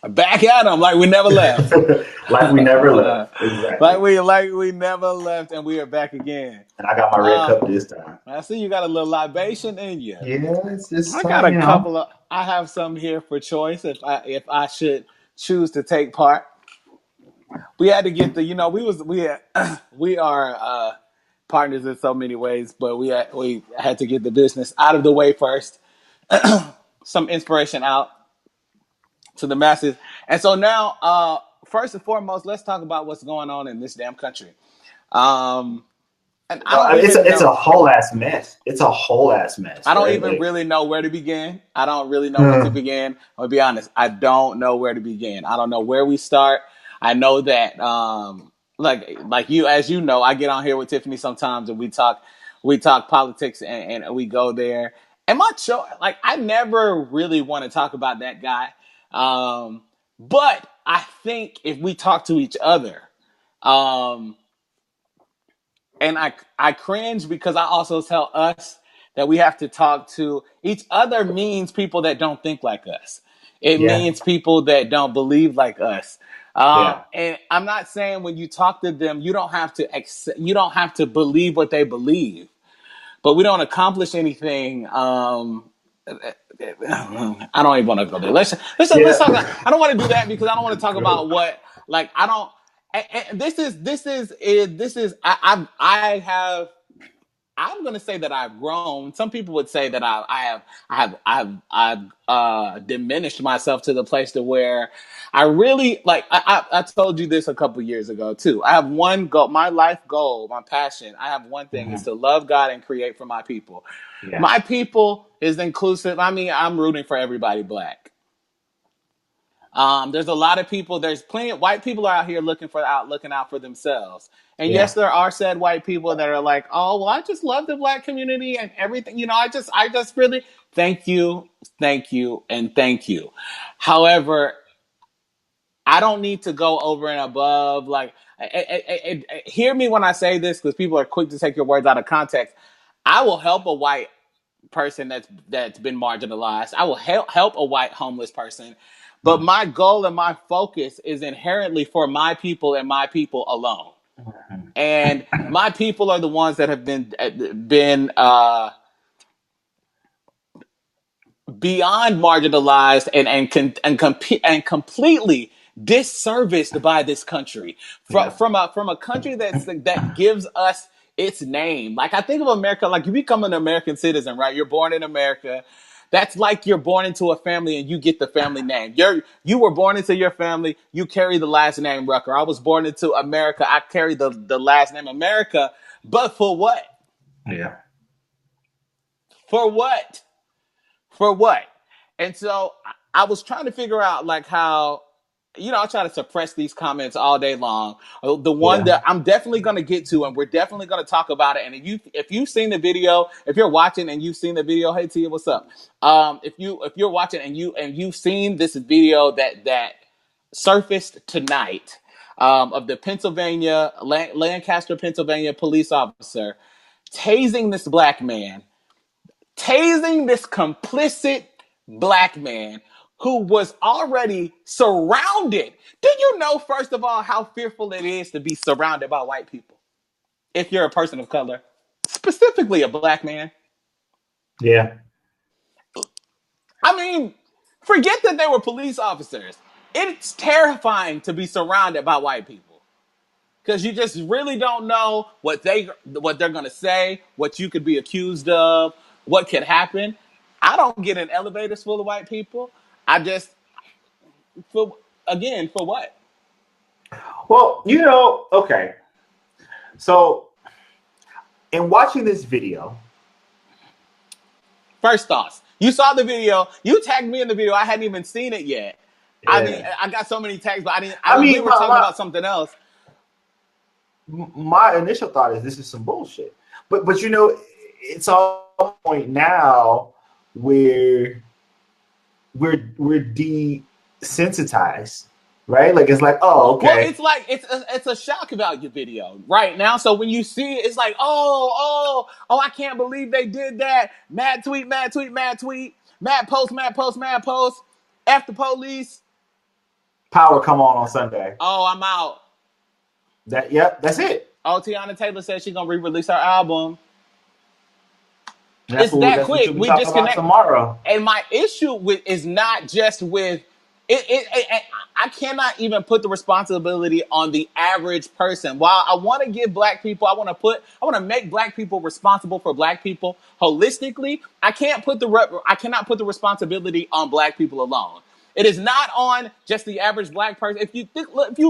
Back at them like we never left. Like we never left. Exactly. like we never left, and we are back again. And I got my red Uh, cup this time. I see you got a little libation in you. Yeah, it's I got time, a you know. couple of. I have some here for choice if I should choose to take part. We had to get the. We are partners in so many ways, but we had to get the business out of the way first. Some inspiration out to the masses, and so now, first and foremost, let's talk about what's going on in this damn country. Um, and I No, don't even it's know. a whole ass mess. It's a whole ass mess, I don't right? even Like, really know where to begin. I don't really know when to uh, begin. I'm gonna be honest. I don't know where to begin. I don't know where we start. I know that, like you, as you know, I get on here with Tiffany sometimes, and we talk politics, and we go there. And my show, like, I never really want to talk about that guy, but I think if we talk to each other, um, and I cringe because I also tell us that we have to talk to each other means people that don't think like us. It yeah, means people that don't believe like us. yeah, And I'm not saying when you talk to them, you don't have to you don't have to believe what they believe, but we don't accomplish anything. I don't even want to go there. Let's talk. yeah. I don't want to do that because I don't want to talk about what, like, I don't. This is I have. I'm going to say that I've grown. Some people would say that I've diminished myself to the place to where I really, like, I told you this a couple years ago too. I have one goal, my life goal, my passion. I have one thing is Mhm. to love God and create for my people. Yeah, My people is inclusive. I mean, I'm rooting for everybody black. There's a lot of people. There's plenty of white people are out here looking out for themselves. And yes, yeah. there are said white people that are like, oh, well, I just love the black community and everything. I just really thank you, and thank you. However, I don't need to go over and above. Like, hear me when I say this, because people are quick to take your words out of context. I will help a white person that's been marginalized. I will help a white homeless person. But Mhm. my goal and my focus is inherently for my people and my people alone. Mhm. And my people are the ones that have been beyond marginalized and completely disserviced by this country, from Yeah, from a country that gives us its name. Like, I think of America, like, you become an American citizen, right? You're born in America. That's like you're born into a family and you get the family name. You were born into your family. You carry the last name Rucker. I was born into America. I carry the last name America. But for what? yeah. For what? For what? And so I was trying to figure out, like, how, I try to suppress these comments all day long. The one Yeah. that I'm definitely going to get to, and we're definitely going to talk about it. And if you've seen the video, if you're watching and you've seen the video, hey Tia, what's up? If you're watching and you've seen this video that surfaced tonight, of the Lancaster, Pennsylvania police officer tasing this black man, tasing this complicit black man who was already surrounded. Do you know, first of all, how fearful it is to be surrounded by white people if you're a person of color, specifically a black man? Yeah. I mean, forget that they were police officers. It's terrifying to be surrounded by white people because you just really don't know what they're going to say, what you could be accused of, what could happen. I don't get in elevators full of white people. I just, for again, for what? Well, okay. So in watching this video, First thoughts. You saw the video. You tagged me in the video. I hadn't even seen it yet. I mean, yeah. I got so many tags, but I didn't. I We mean, were talking about something else. my initial thought is this is some bullshit. But it's all point now where we're desensitized, right? Like it's like, oh, Well, okay. it's like it's a shock value video right now. So when you see it, it's like, oh, I can't believe they did that. Mad tweet, mad tweet, mad tweet, mad post, mad post, mad post. F the police. Power come on Sunday. Oh, I'm out. Yep, that's it. Oh, Tiana Taylor said she's gonna re-release her album. That's It's that what quick. you'll be We talking about disconnect. tomorrow. And my issue with is not just with it. I cannot even put the responsibility on the average person. While I want to give black people, I want to make black people responsible for black people holistically. I cannot put the responsibility on black people alone. It is not on just the average black person. If you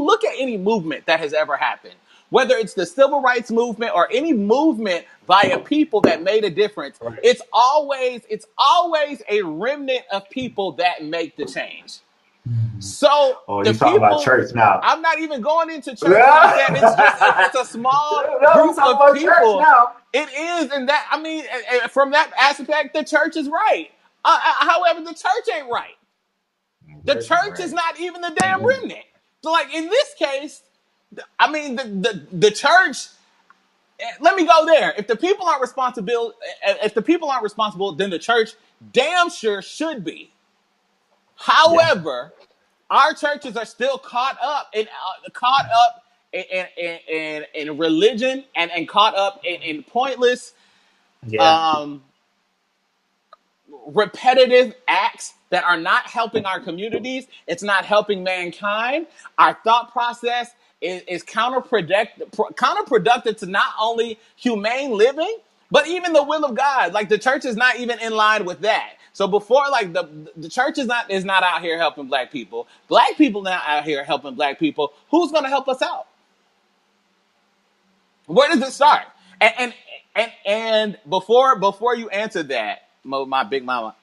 look at any movement that has ever happened, whether it's the civil rights movement or any movement by a people that made a difference, Right. it's always a remnant of people that make the change. So you're talking about church now. I'm not even going into church like that. It's a small group of people. It is, and that I mean, from that aspect, the church is right. However, the church ain't right. The church is not even the damn remnant. So, like in this case, I mean, the church. Let me go there. If the people aren't responsible, then the church damn sure should be. However, our churches are still caught up in religion and caught up in pointless, repetitive acts that are not helping our communities. It's not helping mankind. Our thought process is counterproductive to not only humane living, but even the will of God. Like the church is not even in line with that. So before, like the church is not out here helping black people. Black people not out here helping black people. Who's going to help us out? Where does it start? And before you answer that, my big mama,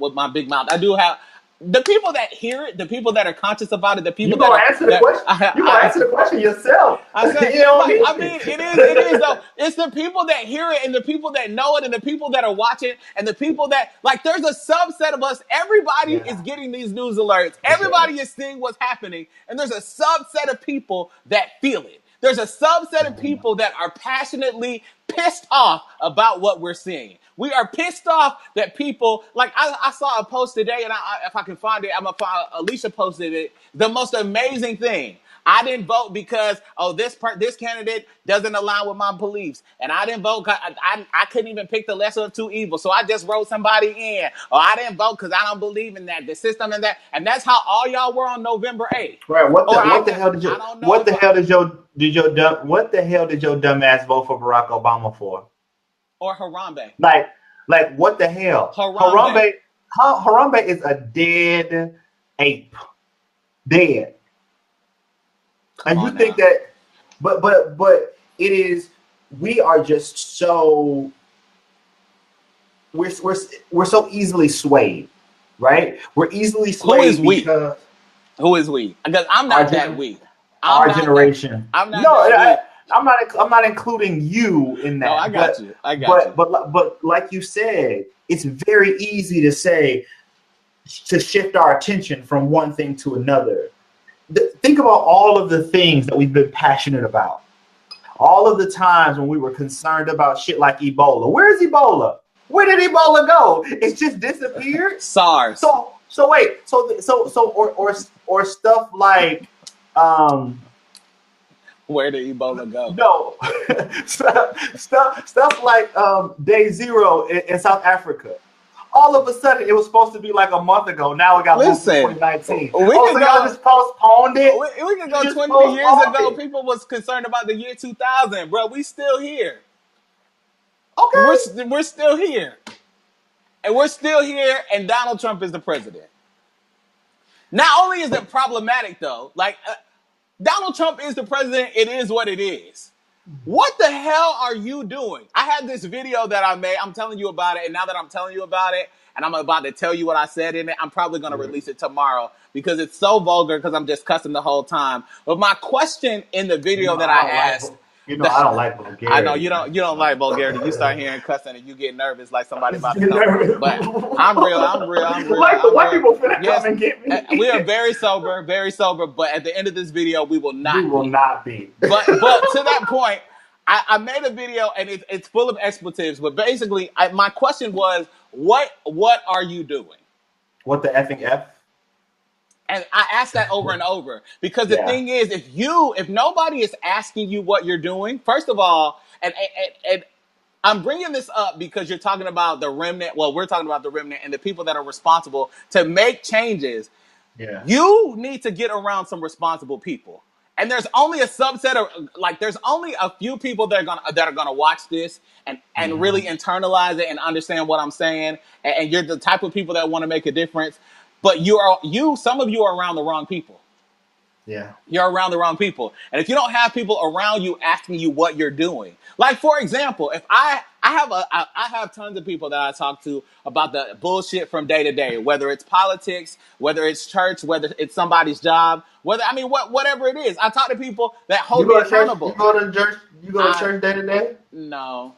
with my big mouth, I do have the people that hear it, the people that are conscious about it, the people you gonna answer the question. You gonna answer the question yourself. I said, you know I mean, it is though. It's the people that hear it, and the people that know it, and the people that are watching, and the people that like. There's a subset of us. Everybody is getting these news alerts. Everybody is seeing what's happening, and there's a subset of people that feel it. There's a subset of people that are passionately pissed off about what we're seeing. We are pissed off that people, like I saw a post today, and if I can find it, I'm going to find, Alicia posted it, the most amazing thing. I didn't vote because, this candidate doesn't align with my beliefs. And I didn't vote because I couldn't even pick the lesser of two evils. So I just wrote somebody in. Or I didn't vote because I don't believe in that, the system and that. And that's how all y'all were on November 8th. Right. What the hell did your dumb ass vote for Barack Obama for? Or Harambe. Like what the hell? Harambe is a dead ape. Dead. And you think that, but it is. We are just so we're so easily swayed, right? We're easily swayed. Who is we? Who is we? Because I'm not that weak. Our generation. I'm not. No, I'm not including you in that. No, I got you. But like you said, it's very easy to shift our attention from one thing to another. Think about all of the things that we've been passionate about. All of the times when we were concerned about shit like Ebola. Where is Ebola? Where did Ebola go? It's just disappeared. SARS. So wait. Or stuff like where did Ebola go? No, stuff like Day Zero in South Africa. All of a sudden, it was supposed to be like a month ago. Now we got 2019. Y'all just postponed it. We can go 20 years ago. People was concerned about the year 2000, bro. We still here. Okay, we're still here, and we're still here. And Donald Trump is the president. Not only is it problematic, though, like Donald Trump is the president. It is what it is. What the hell are you doing? I had this video that I made. I'm telling you about it. And now that I'm telling you about it, and I'm about to tell you what I said in it, I'm probably going to release it tomorrow because it's so vulgar because I'm just cussing the whole time. But my question in the video that I asked... I don't like vulgarity. I know you don't like vulgarity. You start hearing cussing and you get nervous like somebody about to come. But I'm real. Like the white people finna come and get me. We are very sober. But at the end of this video, we will not be. But to that point, I made a video and it's full of expletives. But basically, my question was, what are you doing? What the effing F? And I ask that over and over because the Yeah. thing is, if nobody is asking you what you're doing, first of all, and I'm bringing this up because you're talking about the remnant. Well, we're talking about the remnant and the people that are responsible to make changes. Yeah. You need to get around some responsible people. And there's only a subset of there's only a few people that are gonna watch this and really internalize it and understand what I'm saying. And you're the type of people that want to make a difference. But some of you are around the wrong people. Yeah. You're around the wrong people. And if you don't have people around you asking you what you're doing, like for example, if I have tons of people that I talk to about the bullshit from day to day, whether it's politics, whether it's church, whether it's somebody's job, whatever it is. I talk to people that You hold me go to church? accountable. You go to church? You go to church day to day? No.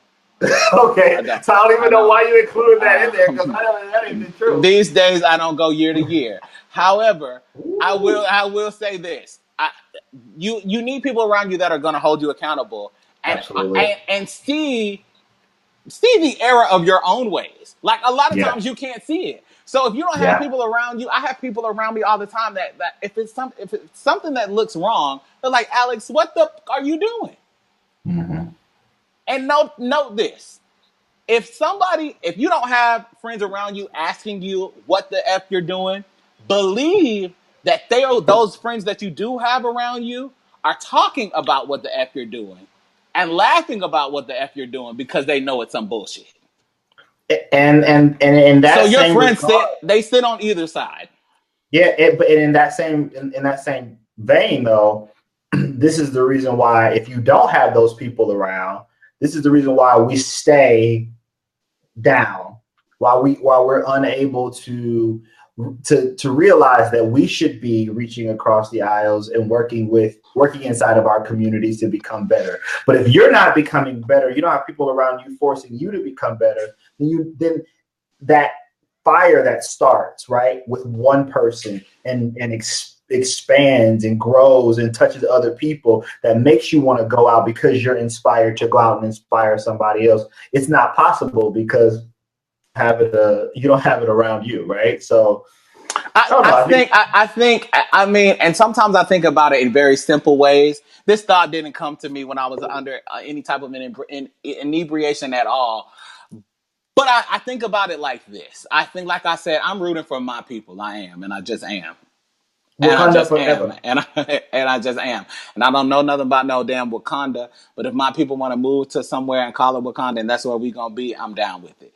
Okay. I don't. So I don't even know why you included that in there because that ain't the truth. These days I don't go year to year. However, I will say this. You need people around you that are going to hold you accountable Absolutely. and see the error of your own ways. Like a lot of times you can't see it. So if you don't have people around you, I have people around me all the time that if it's something that looks wrong, they're like, Alex, what the are you doing? Mm-hmm. And note this. If you don't have friends around you asking you what the F you're doing, believe that those friends that you do have around you are talking about what the F you're doing and laughing about what the F you're doing because they know it's some bullshit. And in that So your same friends regard, sit on either side. yeah, but in that same vein though, this is the reason why if you don't have those people around, this is the reason why we stay down, while we're unable to realize that we should be reaching across the aisles and working inside of our communities to become better. But if you're not becoming better, you don't have people around you forcing you to become better, then that fire that starts right with one person and expands and grows and touches other people, that makes you want to go out because you're inspired to go out and inspire somebody else. It's not possible because you don't have it around you, right? So I think and sometimes I think about it in very simple ways. This thought didn't come to me when I was under any type of inebriation at all. But I think about it like this. I think, like I said, I'm rooting for my people. I am, and I just am. And I Wakanda just am, forever. and I just am, and I don't know nothing about no damn Wakanda. But if my people want to move to somewhere and call it Wakanda, and that's where we gonna be, I'm down with it.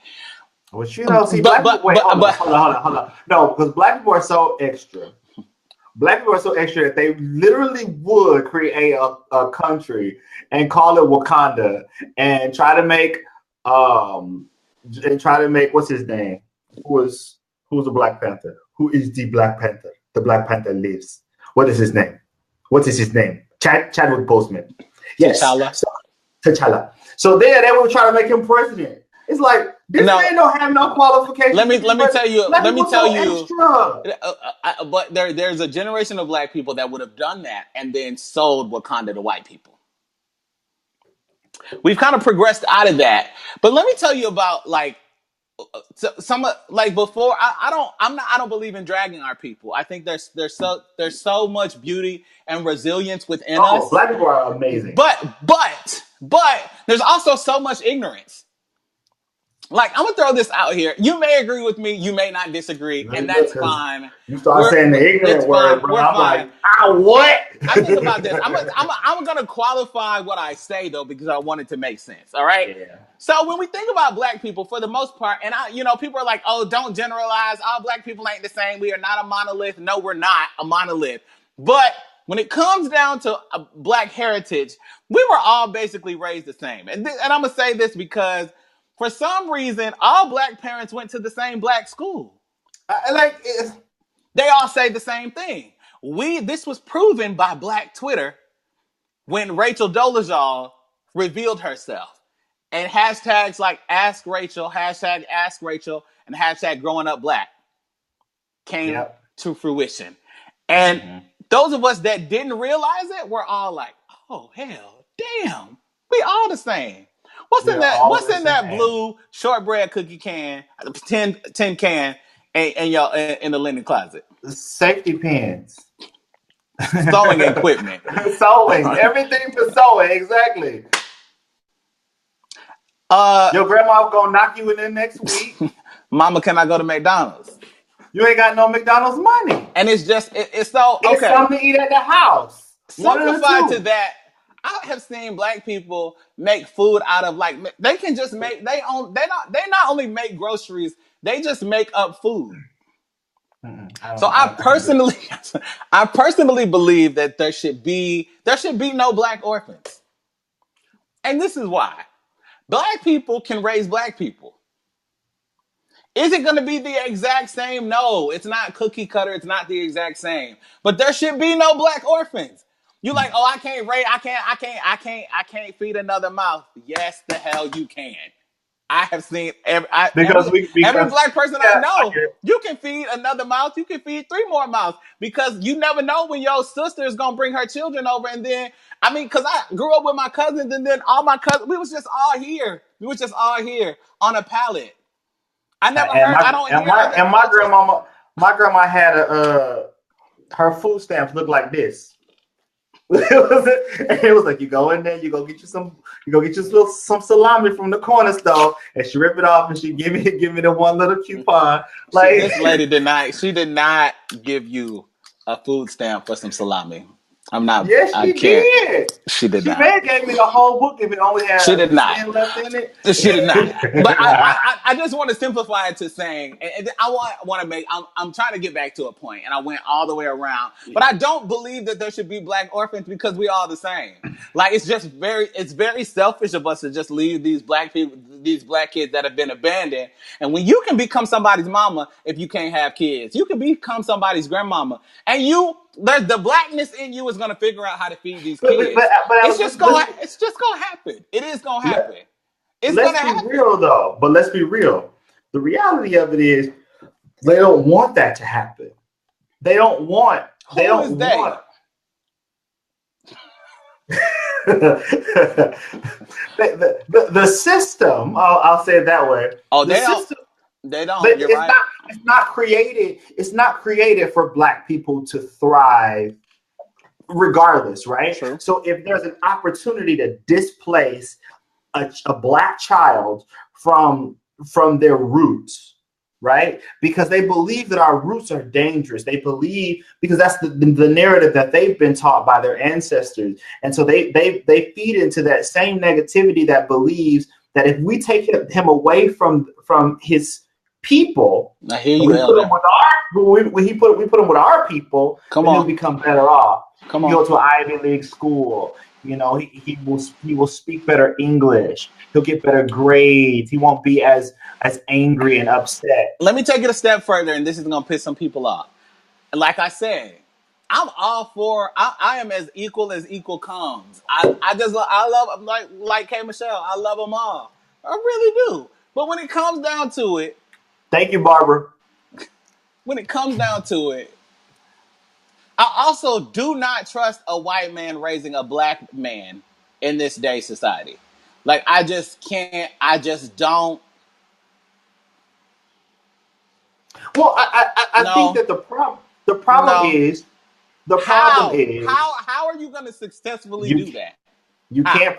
Which see, But black people. but Wait, but but hold on. No, because black people are so extra. Black people are so extra that they literally would create a country and call it Wakanda and try to make what's his name? Who's the Black Panther? Who is the Black Panther? The Black Panther lives. What is his name? What is his name? Chadwick Boseman. Yes. T'Challa. So they will try to make him president. It's like this man don't have no qualifications. Let me tell you. Extra. But there's a generation of black people that would have done that and then sold Wakanda to white people. We've kind of progressed out of that. But let me tell you about some before. I don't believe in dragging our people. I think there's so much beauty and resilience within us. Black people are amazing. But there's also so much ignorance. Like, I'm gonna throw this out here. You may agree with me, you may not disagree, and that's fine. You start saying the ignorant word, bro. I'm like, what? I think about this. I'm gonna qualify what I say though, because I want it to make sense. All right. Yeah. So when we think about black people, for the most part, and people are like, oh, don't generalize. All black people ain't the same. We are not a monolith. No, we're not a monolith. But when it comes down to black heritage, we were all basically raised the same. And I'm gonna say this because, for some reason, all black parents went to the same black school. They all say the same thing. This was proven by Black Twitter when Rachel Dolezal revealed herself. And hashtags like Ask Rachel, hashtag Ask Rachel, and hashtag Growing Up Black came to fruition. And those of us that didn't realize it were all like, oh, hell, damn, we all the same. What's in that blue shortbread cookie can, tin can, in the linen closet? Safety pins. Sewing equipment. Sewing. Everything for sewing, exactly. Your grandma gonna knock you in there next week. Mama, can I go to McDonald's? You ain't got no McDonald's money. And it's just it's so okay. It's something to eat at the house. Simplified to that, I have seen black people make food out of they can just make they not only make groceries, they just make up food. So I personally believe that there should be no black orphans. And this is why. Black people can raise black people. Is it going to be the exact same? No, it's not cookie cutter. It's not the exact same. But there should be no black orphans. You like, oh, I can't feed another mouth. Yes, the hell you can. I have seen every black person I know. You can feed another mouth. You can feed 3 more mouths because you never know when your sister is gonna bring her children over. And then, because I grew up with my cousins, and then all my cousins, we was just all here. We was just all here on a pallet. I never heard. My grandma had her food stamps look like this. It was like, you go in there, you go get you some salami from the corner store, and she rip it off and she give me the one little coupon. Like, this lady did not give you a food stamp for some salami. I'm not. Yes, she did. She did not. She may have gave me the whole book if it only had. She did not. Left in it. She did not. But I just want to simplify it to saying, and I want to make. I'm trying to get back to a point, and I went all the way around. But I don't believe that there should be black orphans because we all the same. Like it's very selfish of us to just leave these black people, these black kids that have been abandoned. And when you can become somebody's mama, if you can't have kids, you can become somebody's grandmama, and the blackness in you is going to figure out how to feed these kids. But it's just going to happen. It is going to happen. It's going to happen. Let's be real, though. But let's be real. The reality of it is they don't want that to happen. They don't want. Who is they? The system. I'll say it that way. Oh, the system. They don't. You're right. It's not created. It's not created for black people to thrive, regardless, right? True. So if there's an opportunity to displace a black child from their roots, right? Because they believe that our roots are dangerous. They believe because that's the narrative that they've been taught by their ancestors, and so they feed into that same negativity that believes that if we take him away from his people, I hear you, we put him with our people, he'll become better off. Go to an Ivy League school. You know, he will speak better English. He'll get better grades. He won't be as angry and upset. Let me take it a step further, and this is going to piss some people off. Like I said, I'm all for. I am as equal comes. I love like K. Michelle. I love them all. I really do. But when it comes down to it, thank you, Barbara. When it comes down to it, I also do not trust a white man raising a black man in this day society. Like I just can't. I just don't. Well, I think that the problem is how are you going to successfully do that? You can't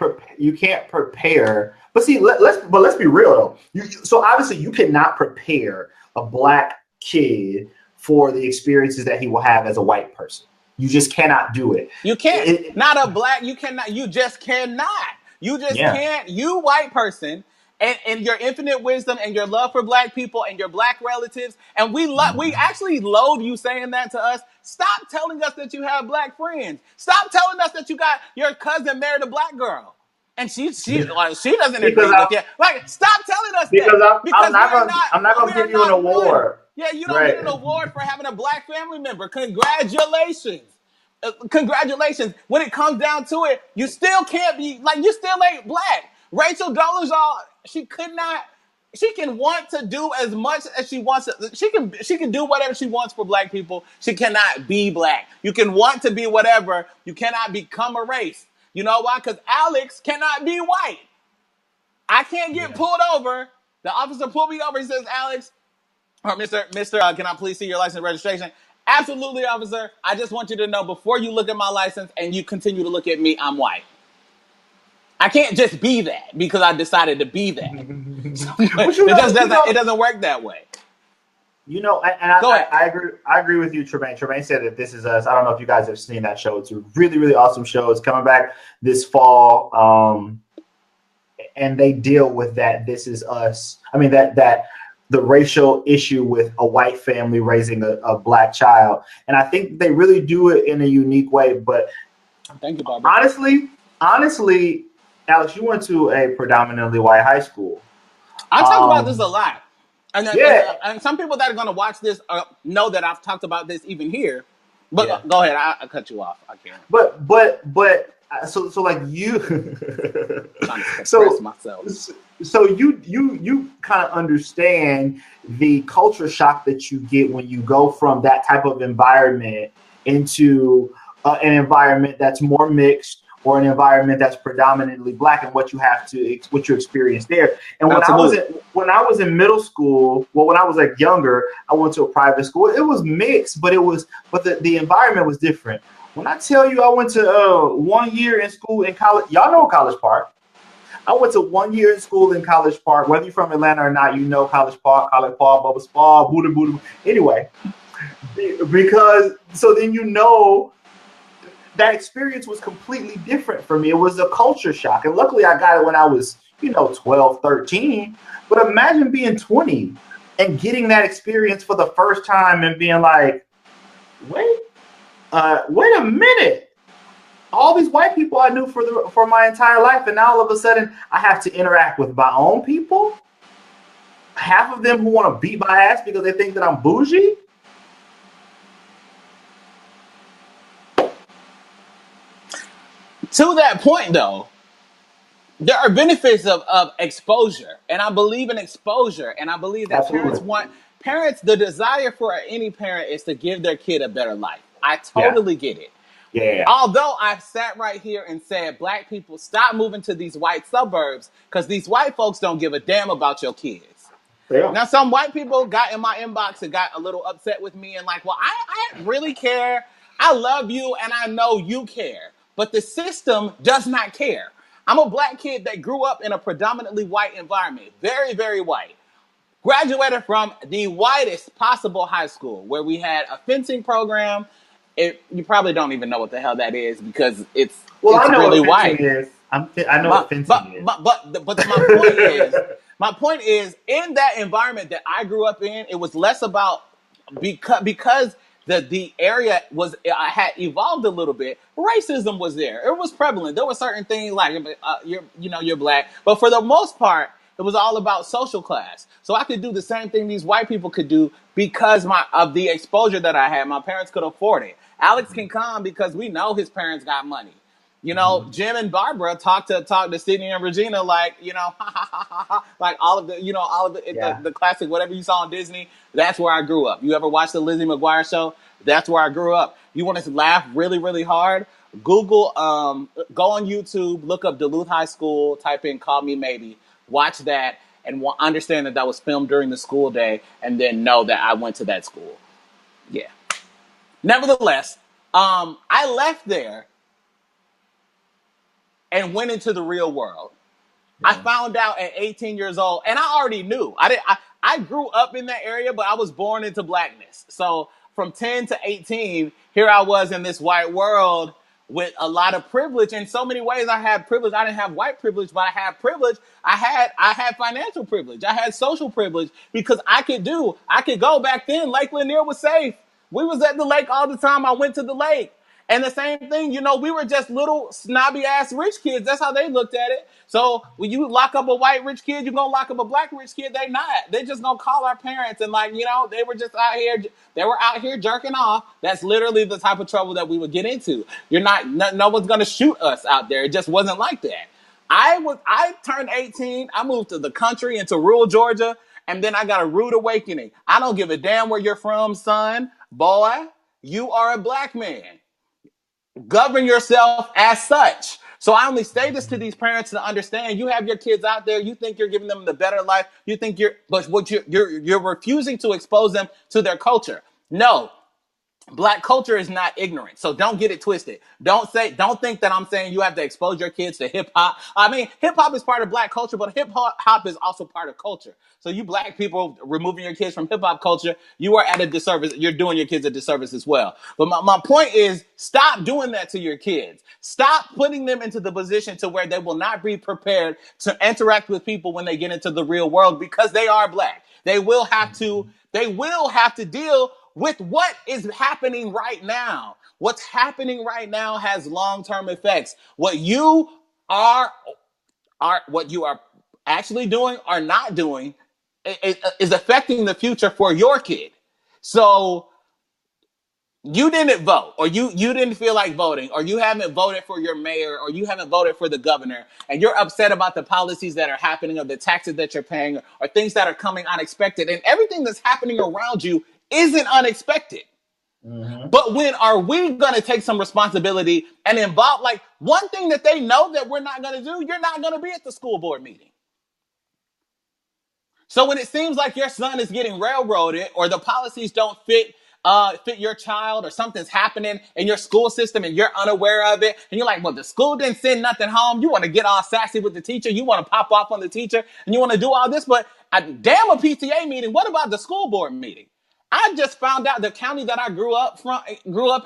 prepare. But see, let's be real though. So obviously you cannot prepare a black kid for the experiences that he will have as a white person. You just cannot do it. You can't. You cannot. You just cannot. You just can't. You white person. And your infinite wisdom and your love for black people and your black relatives. And we actually loathe you saying that to us. Stop telling us that you have black friends. Stop telling us that you got your cousin married a black girl. And she doesn't agree with you. Like, stop telling us that. Because I'm not going to give you an award. Yeah, you don't get an award for having a black family member. Congratulations. Congratulations. When it comes down to it, you still can't be, you still ain't black. Rachel Dolezal, she can want to do as much as she wants. She can do whatever she wants for black people. She cannot be black. You can want to be whatever. You cannot become a race. You know why? Because Alex cannot be white. I can't get pulled over. The officer pulled me over. He says, Alex, Or Mister, can I please see your license and registration? Absolutely, officer. I just want you to know before you look at my license and you continue to look at me, I'm white. I can't just be that because I decided to be that. But you know, It doesn't work that way. You know, and I agree. I agree with you, Tremaine. Tremaine said that This Is Us. I don't know if you guys have seen that show. It's a really, really awesome show. It's coming back this fall, and they deal with that. This Is Us. I mean that the racial issue with a white family raising a black child, and I think they really do it in a unique way. But thank you, Barbara. Honestly, Alex, you went to a predominantly white high school. I talk about this a lot. And some people that are going to watch this know that I've talked about this even here. But go ahead, I'll cut you off. I can't. So like you, trying to express myself. So you kind of understand the culture shock that you get when you go from that type of environment into an environment that's more mixed, or an environment that's predominantly black, and what you experience there. And when I was in middle school, when I was like younger, I went to a private school. It was mixed, but the environment was different. When I tell you I went to 1 year in school in college, y'all know College Park. I went to 1 year in school in College Park. Whether you're from Atlanta or not, you know College Park, Bubba Spa, Buddha. Anyway, because so then you know that experience was completely different for me. It was a culture shock. And luckily I got it when I was, 12, 13. But imagine being 20 and getting that experience for the first time and being like, wait a minute. All these white people I knew for my entire life, and now all of a sudden I have to interact with my own people. Half of them who want to beat my ass because they think that I'm bougie. To that point, though, there are benefits of exposure, and I believe in exposure, and I believe that the desire for any parent is to give their kid a better life. I totally get it. Yeah. Although I've sat right here and said, black people, stop moving to these white suburbs because these white folks don't give a damn about your kids. Yeah. Now, some white people got in my inbox and got a little upset with me and like, well, I really care. I love you, and I know you care. But the system does not care. I'm a black kid that grew up in a predominantly white environment. Very, very white. Graduated from the whitest possible high school where we had a fencing program. You probably don't even know what the hell that is because it's really white. I know what fencing is. But my point is, in that environment that I grew up in, it was less about because the area had evolved a little bit. Racism was there. It was prevalent. There were certain things like you're black, but for the most part, it was all about social class. So I could do the same thing these white people could do because of the exposure that I had. My parents could afford it. Alex can come because we know his parents got money. Jim and Barbara talk to Sydney and Regina like, like all of the classic, whatever you saw on Disney. That's where I grew up. You ever watch the Lizzie McGuire show? That's where I grew up. You want to laugh really, really hard? Google, go on YouTube, look up Duluth High School, type in Call Me Maybe, watch that, and understand that was filmed during the school day, and then know that I went to that school. Yeah. Nevertheless, I left there and went into the real world. Yeah. I found out at 18 years old, and I already knew. I grew up in that area, but I was born into blackness. So from 10 to 18, here I was in this white world with a lot of privilege. In so many ways, I had privilege. I didn't have white privilege, but I had privilege. I had financial privilege. I had social privilege because I could go back then. Lake Lanier was safe. We was at the lake all the time. I went to the lake. And the same thing, we were just little snobby ass rich kids. That's how they looked at it. So when you lock up a white rich kid, you're going to lock up a black rich kid. They not. They just going to call our parents and they were just out here. They were out here jerking off. That's literally the type of trouble that we would get into. No one's going to shoot us out there. It just wasn't like that. I turned 18. I moved to the country into rural Georgia. And then I got a rude awakening. I don't give a damn where you're from, son. Boy, you are a black man. Govern yourself as such. So I only say this to these parents to understand. You have your kids out there. You think you're giving them the better life. You think but what you're refusing to expose them to their culture. No, Black culture is not ignorant, so don't get it twisted. Don't think that I'm saying you have to expose your kids to hip hop. I mean, hip hop is part of Black culture, but hip hop is also part of culture. So you Black people removing your kids from hip hop culture, you are at a disservice. You're doing your kids a disservice as well. But my point is, stop doing that to your kids. Stop putting them into the position to where they will not be prepared to interact with people when they get into the real world, because they are Black. They will have to deal with what is happening right now. What's happening right now has long-term effects. What you are actually doing or not doing is affecting the future for your kid. So you didn't vote, or you didn't feel like voting, or you haven't voted for your mayor, or you haven't voted for the governor, and you're upset about the policies that are happening, or the taxes that you're paying, or things that are coming unexpected, and everything that's happening around you isn't unexpected. Mm-hmm. But when are we going to take some responsibility and involve, like, one thing that they know that we're not going to do, you're not going to be at the school board meeting. So when it seems like your son is getting railroaded, or the policies don't fit your child, or something's happening in your school system and you're unaware of it, and you're like, well, the school didn't send nothing home. You want to get all sassy with the teacher. You want to pop off on the teacher, and you want to do all this. But damn a PTA meeting. What about the school board meeting? I just found out the county that I grew up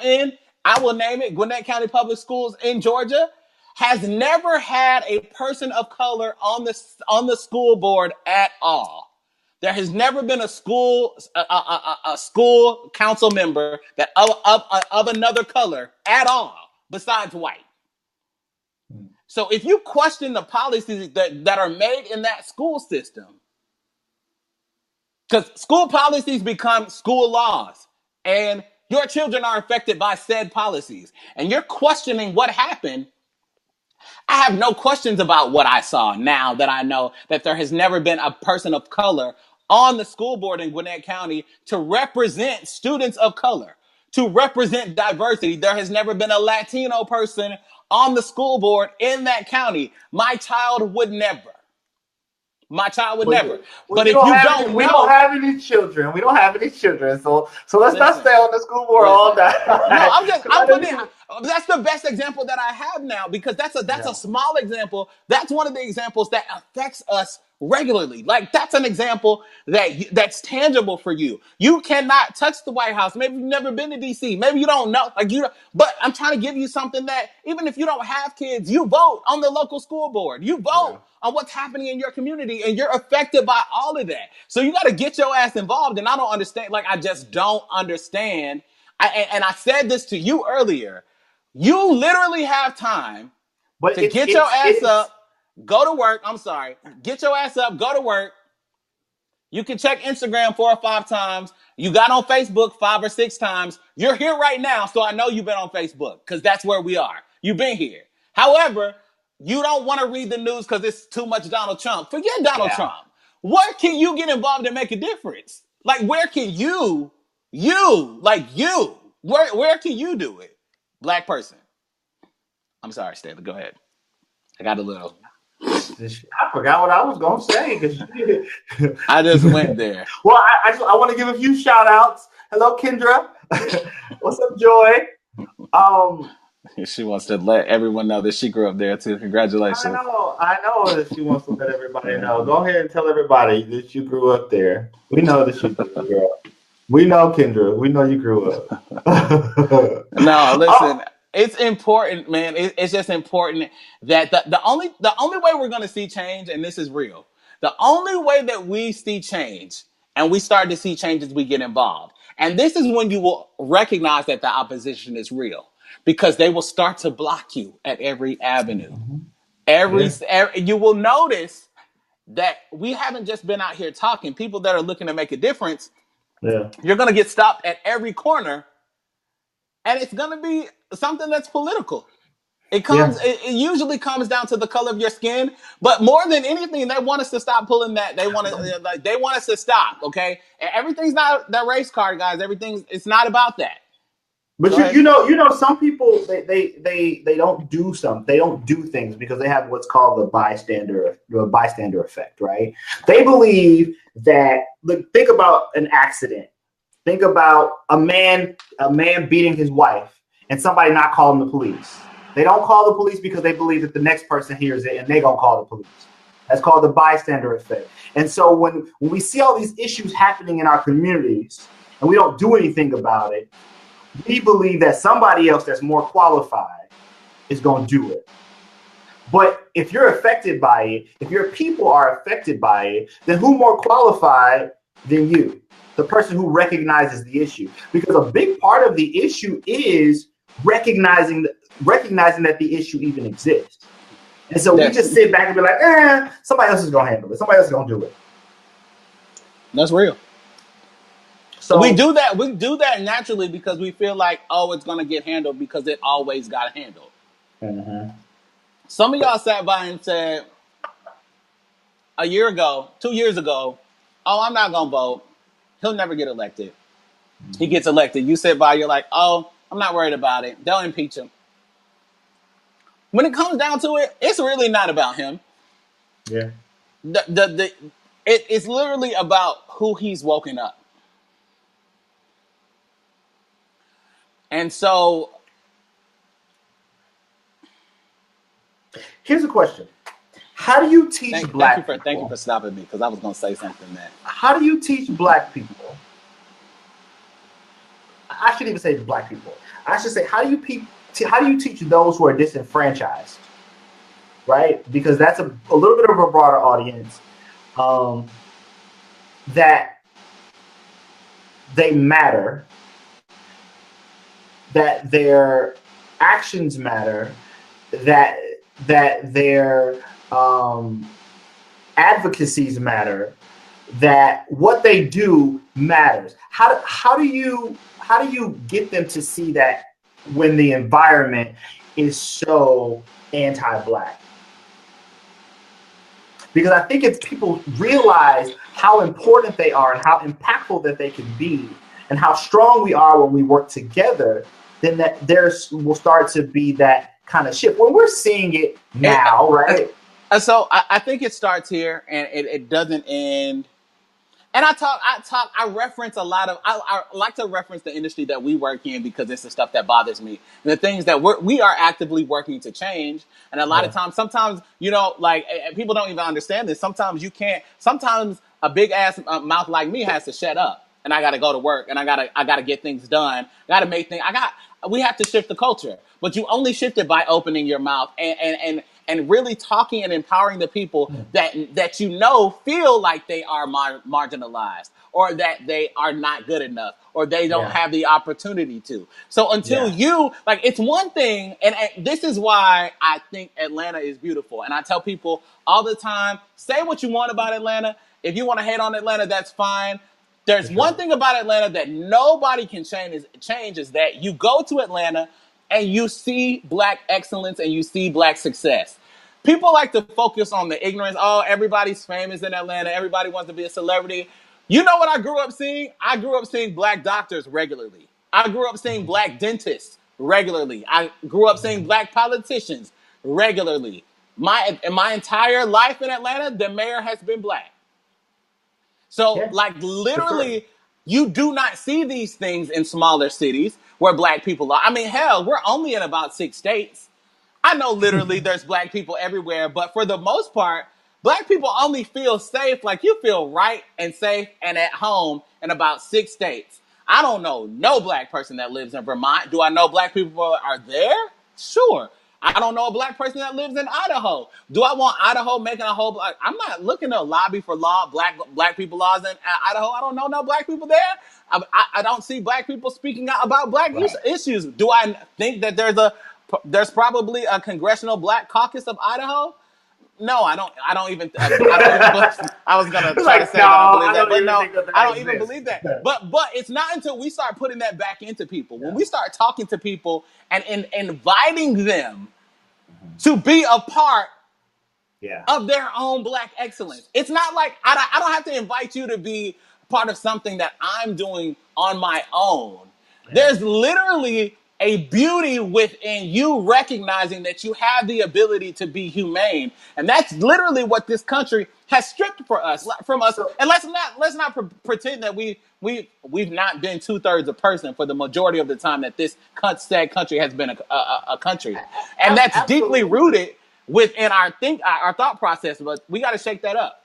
in, I will name it, Gwinnett County Public Schools in Georgia, has never had a person of color on the school board at all. There has never been a school council member that of another color at all, besides white. So if you question the policies that are made in that school system, because school policies become school laws, and your children are affected by said policies, and you're questioning what happened, I have no questions about what I saw now that I know that there has never been a person of color on the school board in Gwinnett County to represent students of color, to represent diversity. There has never been a Latino person on the school board in that county. My child would never. Never. But if you don't know, we don't have any children. We don't have any children. So let's not stay on the school board all night. No, that's the best example that I have now, because that's a small example. That's one of the examples that affects us regularly. Like, that's an example that's tangible for you. You cannot touch the White House. Maybe you've never been to DC. Maybe you don't know. But I'm trying to give you something that even if you don't have kids, you vote on the local school board. You vote on what's happening in your community, and you're affected by all of that. So you got to get your ass involved. And I don't understand. Like, I just don't understand. And I said this to you earlier. You literally have time to get your ass up, go to work. I'm sorry. Get your ass up, go to work. You can check Instagram 4 or 5 times. You got on Facebook 5 or 6 times. You're here right now, so I know you've been on Facebook, because that's where we are. You've been here. However, you don't want to read the news because it's too much Donald Trump. Forget Donald Trump. Where can you get involved and make a difference? Like, where can where can you do it? Black person. I'm sorry, Stanley. Go ahead. I got a little. I forgot what I was going to say, because I just went there. Well, I want to give a few shout outs. Hello, Kendra. What's up, Joy? She wants to let everyone know that she grew up there too. Congratulations. I know that she wants to let everybody know. Go ahead and tell everybody that you grew up there. We know that you grew up. We know, Kendra. We know you grew up. No, listen. It's important, man. It's just important that the only way we're going to see change, and this is real, the only way that we see change, and we start to see change, is we get involved. And this is when you will recognize that the opposition is real, because they will start to block you at every avenue. You will notice that we haven't just been out here talking. People that are looking to make a difference, you're going to get stopped at every corner. And it's going to be something that's political. It usually comes down to the color of your skin, but more than anything, they want us to stop pulling that. They want us to stop. Okay. Everything's not that race card, guys. It's not about that. But you know, some people they don't do they don't do things because they have what's called the bystander effect, right? They believe that. Look, think about an accident. Think about a man beating his wife and somebody not calling the police. They don't call the police because they believe that the next person hears it and they gonna call the police. That's called the bystander effect. And so when we see all these issues happening in our communities and we don't do anything about it, we believe that somebody else that's more qualified is going to do it. But if you're affected by it, if your people are affected by it, then who more qualified than you? The person who recognizes the issue. Because a big part of the issue is recognizing that the issue even exists. And so we just sit back and be like, somebody else is going to handle it. Somebody else is going to do it. That's real. So we do that naturally because we feel like, oh, it's going to get handled because it always got handled. Mm-hmm. Some of y'all sat by and said a year ago, 2 years ago, oh, I'm not going to vote. He'll never get elected. Mm-hmm. He gets elected. You sit by, you're like, oh, I'm not worried about it. They'll impeach him. When it comes down to it, it's really not about him. Yeah. It's literally about who he's woken up. And so, here's a question: how do you teach black people? Thank you for stopping me because I was going to say something that. How do you teach black people? I shouldn't even say black people. I should say how do you teach those who are disenfranchised, right? Because that's a little bit of a broader audience. That they matter. That their actions matter, that their advocacies matter, that what they do matters. How do you get them to see that when the environment is so anti-black? Because I think if people realize how important they are and how impactful that they can be and how strong we are when we work together, then that there will start to be that kind of shift. When we're seeing it now, right? So I think it starts here and it doesn't end. And I reference a lot of, I like to reference the industry that we work in because it's the stuff that bothers me. And the things that we are actively working to change. And a lot of times, sometimes, like people don't even understand this. Sometimes sometimes a big ass mouth like me has to shut up. And I got to go to work and I got to get things done. We have to shift the culture, but you only shift it by opening your mouth and really talking and empowering the people that feel like they are marginalized or that they are not good enough or they don't have the opportunity to. So until it's one thing, and this is why I think Atlanta is beautiful. And I tell people all the time, say what you want about Atlanta. If you want to hate on Atlanta, that's fine. There's one thing about Atlanta that nobody can change is that you go to Atlanta and you see black excellence and you see black success. People like to focus on the ignorance. Oh, everybody's famous in Atlanta. Everybody wants to be a celebrity. You know what I grew up seeing? I grew up seeing black doctors regularly. I grew up seeing black dentists regularly. I grew up seeing black politicians regularly. My entire life in Atlanta, the mayor has been black. So, literally, you do not see these things in smaller cities where black people are. I mean, hell, we're only in about 6 states. I know literally there's black people everywhere, but for the most part, black people only feel safe, like you feel right and safe and at home in about 6 states. I don't know no black person that lives in Vermont. Do I know black people are there? Sure. I don't know a black person that lives in Idaho. Do I want Idaho making a whole? I'm not looking to lobby for black people laws in Idaho. I don't know no black people there. I don't see black people speaking out about black issues. Do I think that there's probably a congressional black caucus of Idaho? No, I don't even. I was gonna try to say I don't believe that, but no, I don't even believe that. But it's not until we start putting that back into people, when we start talking to people and inviting them to be a part of their own black excellence. It's not like I don't have to invite you to be part of something that I'm doing on my own. There's literally a beauty within you recognizing that you have the ability to be humane, and that's literally what this country has stripped from us. So And let's not pretend that we've not been 2/3 a person for the majority of the time that this said country has been a country, and that's deeply absolutely. rooted within our thought process. But we got to shake that up.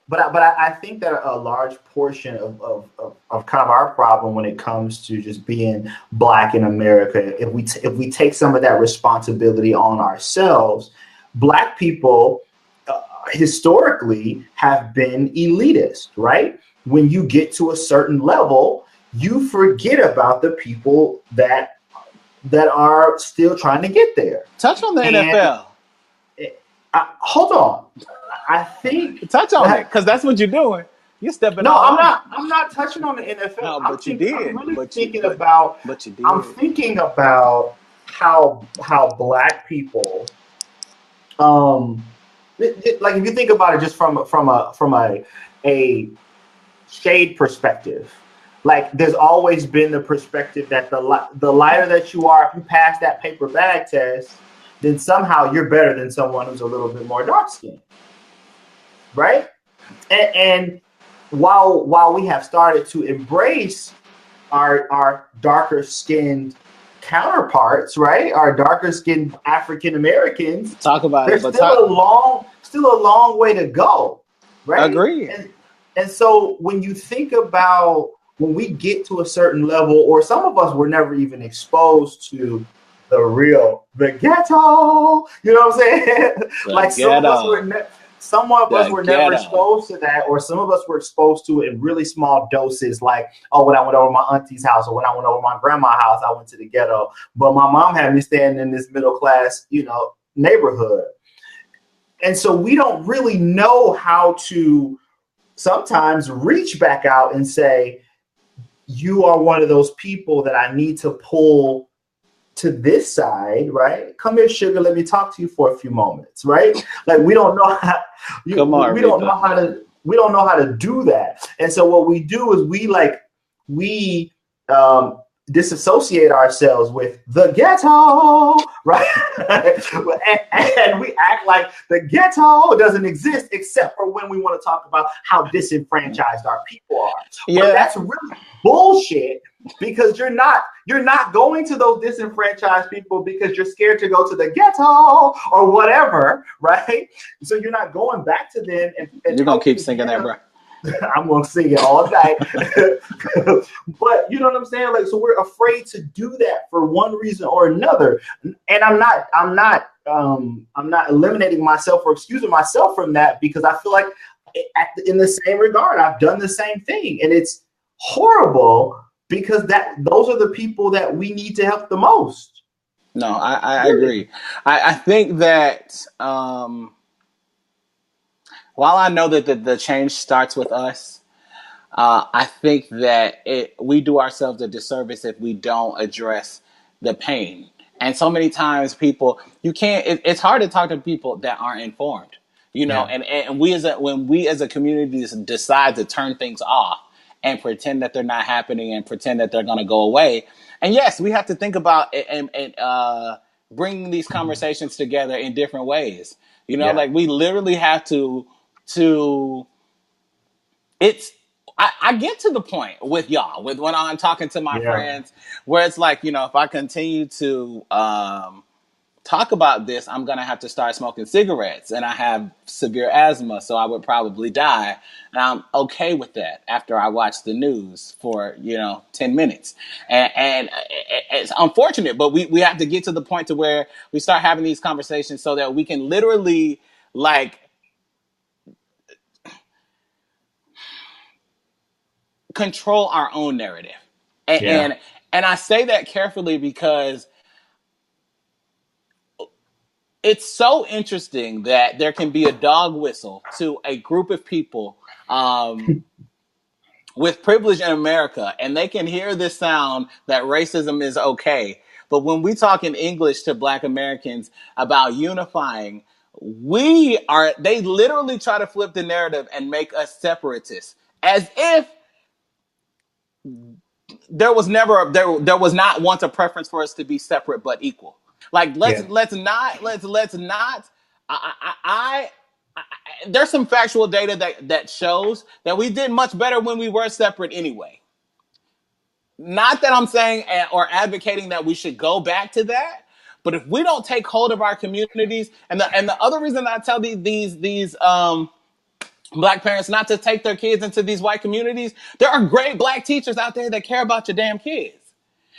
But I think that a large portion of kind of our problem when it comes to just being Black in America, if we take some of that responsibility on ourselves, Black people historically have been elitist, right? When you get to a certain level, you forget about the people that are still trying to get there. Touch on the And NFL. hold on. I think Touch on it, because that's what you're doing. You're stepping no, all I'm over. not. I'm not touching on the NFL. No, I'm but you thinking. I'm did. really But thinking about. you did. I'm thinking about how Black people, like if you think about it, just from a shade perspective, like there's always been the perspective that the lighter that you are, if you pass that paper bag test, then somehow you're better than someone who's a little bit more dark skinned, right? And while we have started to embrace our darker skinned counterparts, right? Our darker skinned African Americans, Talk about it, there's but still a long way to go, right? Agree. And so when you think about when we get to a certain level, or some of us were never even exposed to the ghetto, you know what I'm saying? Like some of us were never exposed to that, or some of us were exposed to it in really small doses. Like, oh, when I went over my auntie's house, or when I went over my grandma's house, I went to the ghetto. But my mom had me staying in this middle class, neighborhood. And so we don't really know how to sometimes reach back out and say, you are one of those people that I need to pull to this side, right? Come here, sugar. Let me talk to you for a few moments, right? Like we don't know how. We don't know how to do that. And so what we do is we disassociate ourselves with the ghetto, right? and we act like the ghetto doesn't exist, except for when we want to talk about how disenfranchised our people are. Yeah. But that's really bullshit, because you're not going to those disenfranchised people because you're scared to go to the ghetto or whatever, right? So you're not going back to them and you're gonna keep singing that, bro. I'm gonna sing it all night. But you know what I'm saying? Like, so we're afraid to do that for one reason or another. And I'm not eliminating myself or excusing myself from that, because I feel like in the same regard, I've done the same thing, and it's horrible, because those are the people that we need to help the most. No, I agree. I think that while I know that the change starts with us, I think that we do ourselves a disservice if we don't address the pain. And so many times it's hard to talk to people that aren't informed, and when we as a community decide to turn things off and pretend that they're not happening and pretend that they're going to go away. And yes, we have to think about and bringing these conversations together in different ways. Like we literally have to I get to the point with y'all, with when I'm talking to my friends, where it's like, if I continue to talk about this, I'm going to have to start smoking cigarettes, and I have severe asthma, so I would probably die. And I'm okay with that after I watch the news for, 10 minutes. And it's unfortunate, but we have to get to the point to where we start having these conversations so that we can literally, control our own narrative. And I say that carefully because it's so interesting that there can be a dog whistle to a group of people with privilege in America, and they can hear this sound that racism is okay. But when we talk in English to Black Americans about unifying, they literally try to flip the narrative and make us separatists, as if there was never there was not once a preference for us to be separate but equal. Like let's not. I there's some factual data that shows that we did much better when we were separate anyway. Not that I'm saying or advocating that we should go back to that, but if we don't take hold of our communities, and the other reason I tell these Black parents not to take their kids into these white communities, there are great Black teachers out there that care about your damn kids.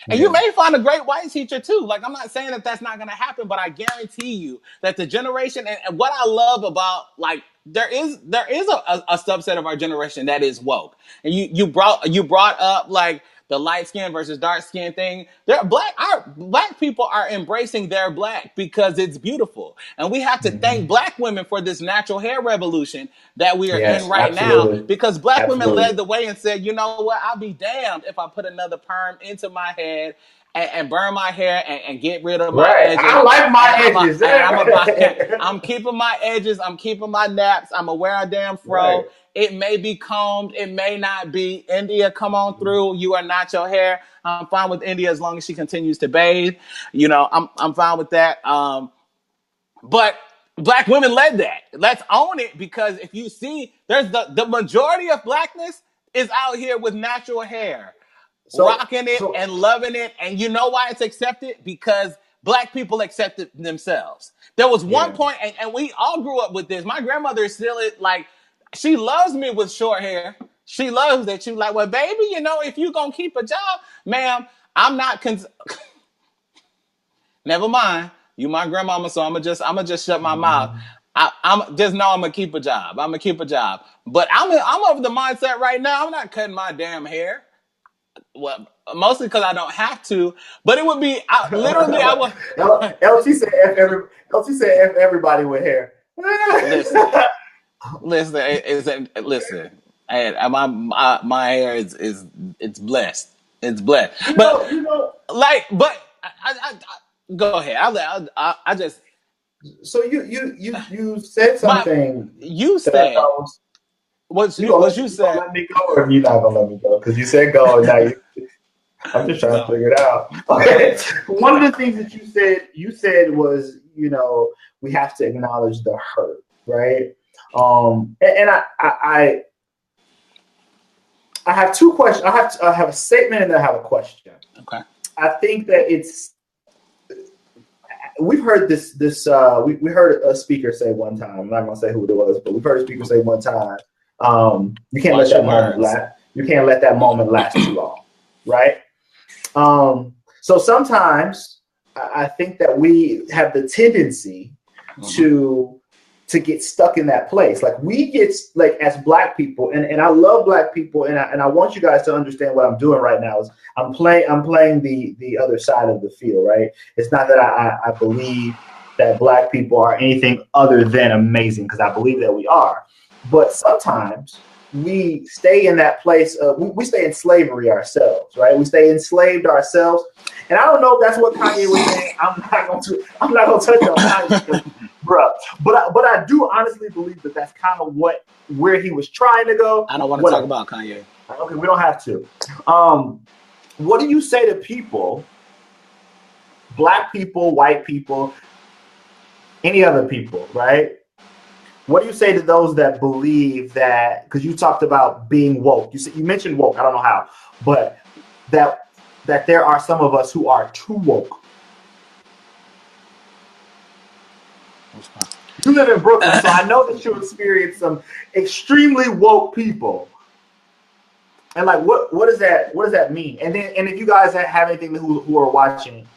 And you may find a great white teacher too. Like, I'm not saying that that's not going to happen, but I guarantee you that the generation, and what I love about, like, there is a subset of our generation that is woke. And you brought up like the light skin versus dark skin thing. Our Black people are embracing their Black because it's beautiful. And we have to thank Black women for this natural hair revolution that we are in right now, because Black women led the way and said, you know what, I'll be damned if I put another perm into my head and burn my hair and get rid of my edges. I like my edges. I'm keeping my edges. I'm keeping my naps. I'm gonna wear a damn fro. Right. It may be combed. It may not be. India, come on through. You are not your hair. I'm fine with India as long as she continues to bathe. You know, I'm fine with that. But Black women led that. Let's own it, because if you see, there's the majority of Blackness is out here with natural hair. Rocking it and loving it. And you know why it's accepted? Because Black people accepted themselves. There was one point, and we all grew up with this. My grandmother is still like, she loves me with short hair. She loves that. She's like, well, baby, you know, if you gonna keep a job, ma'am, I'm not never mind. You my grandmama, so I'm gonna just shut my mouth. I'm just know I'm gonna keep a job. I'm gonna keep a job. But I'm of the mindset right now, I'm not cutting my damn hair. Well, mostly because I don't have to, but it would be literally. I would. LT said F everybody with hair. Listen. And my hair is it's blessed. It's blessed. But like, but I go ahead. I just. So you said something. You said. What you said? Let me go, or you're not gonna let me go because you said go. And now I'm just trying to figure it out. Okay. One of the things that you said was, you know, we have to acknowledge the hurt, right? And I have two questions. I have a statement and I have a question. Okay. I think that we've heard this. We heard a speaker say one time. I'm not gonna say who it was, but we've heard a speaker say one time. You can't let that moment last. You can't let that moment last too long, right? So sometimes I think that we have the tendency to get stuck in that place. Like we get like as Black people, and I love Black people, and I want you guys to understand what I'm doing right now is I'm playing the other side of the field, right? It's not that I believe that Black people are anything other than amazing, because I believe that we are. But sometimes we stay in that place of we stay in slavery ourselves, right? We stay enslaved ourselves. And I don't know if that's what Kanye was saying. I'm not gonna touch on Kanye, bro. But I do honestly believe that that's kind of where he was trying to go. I don't want to talk about Kanye. Okay, we don't have to. What do you say to people, Black people, white people, any other people, right? What do you say to those that believe that, because you talked about being woke, you mentioned woke, I don't know how, but that there are some of us who are too woke. You live in Brooklyn, so I know that you experience some extremely woke people. And like, what does that mean? And if you guys have anything who are watching,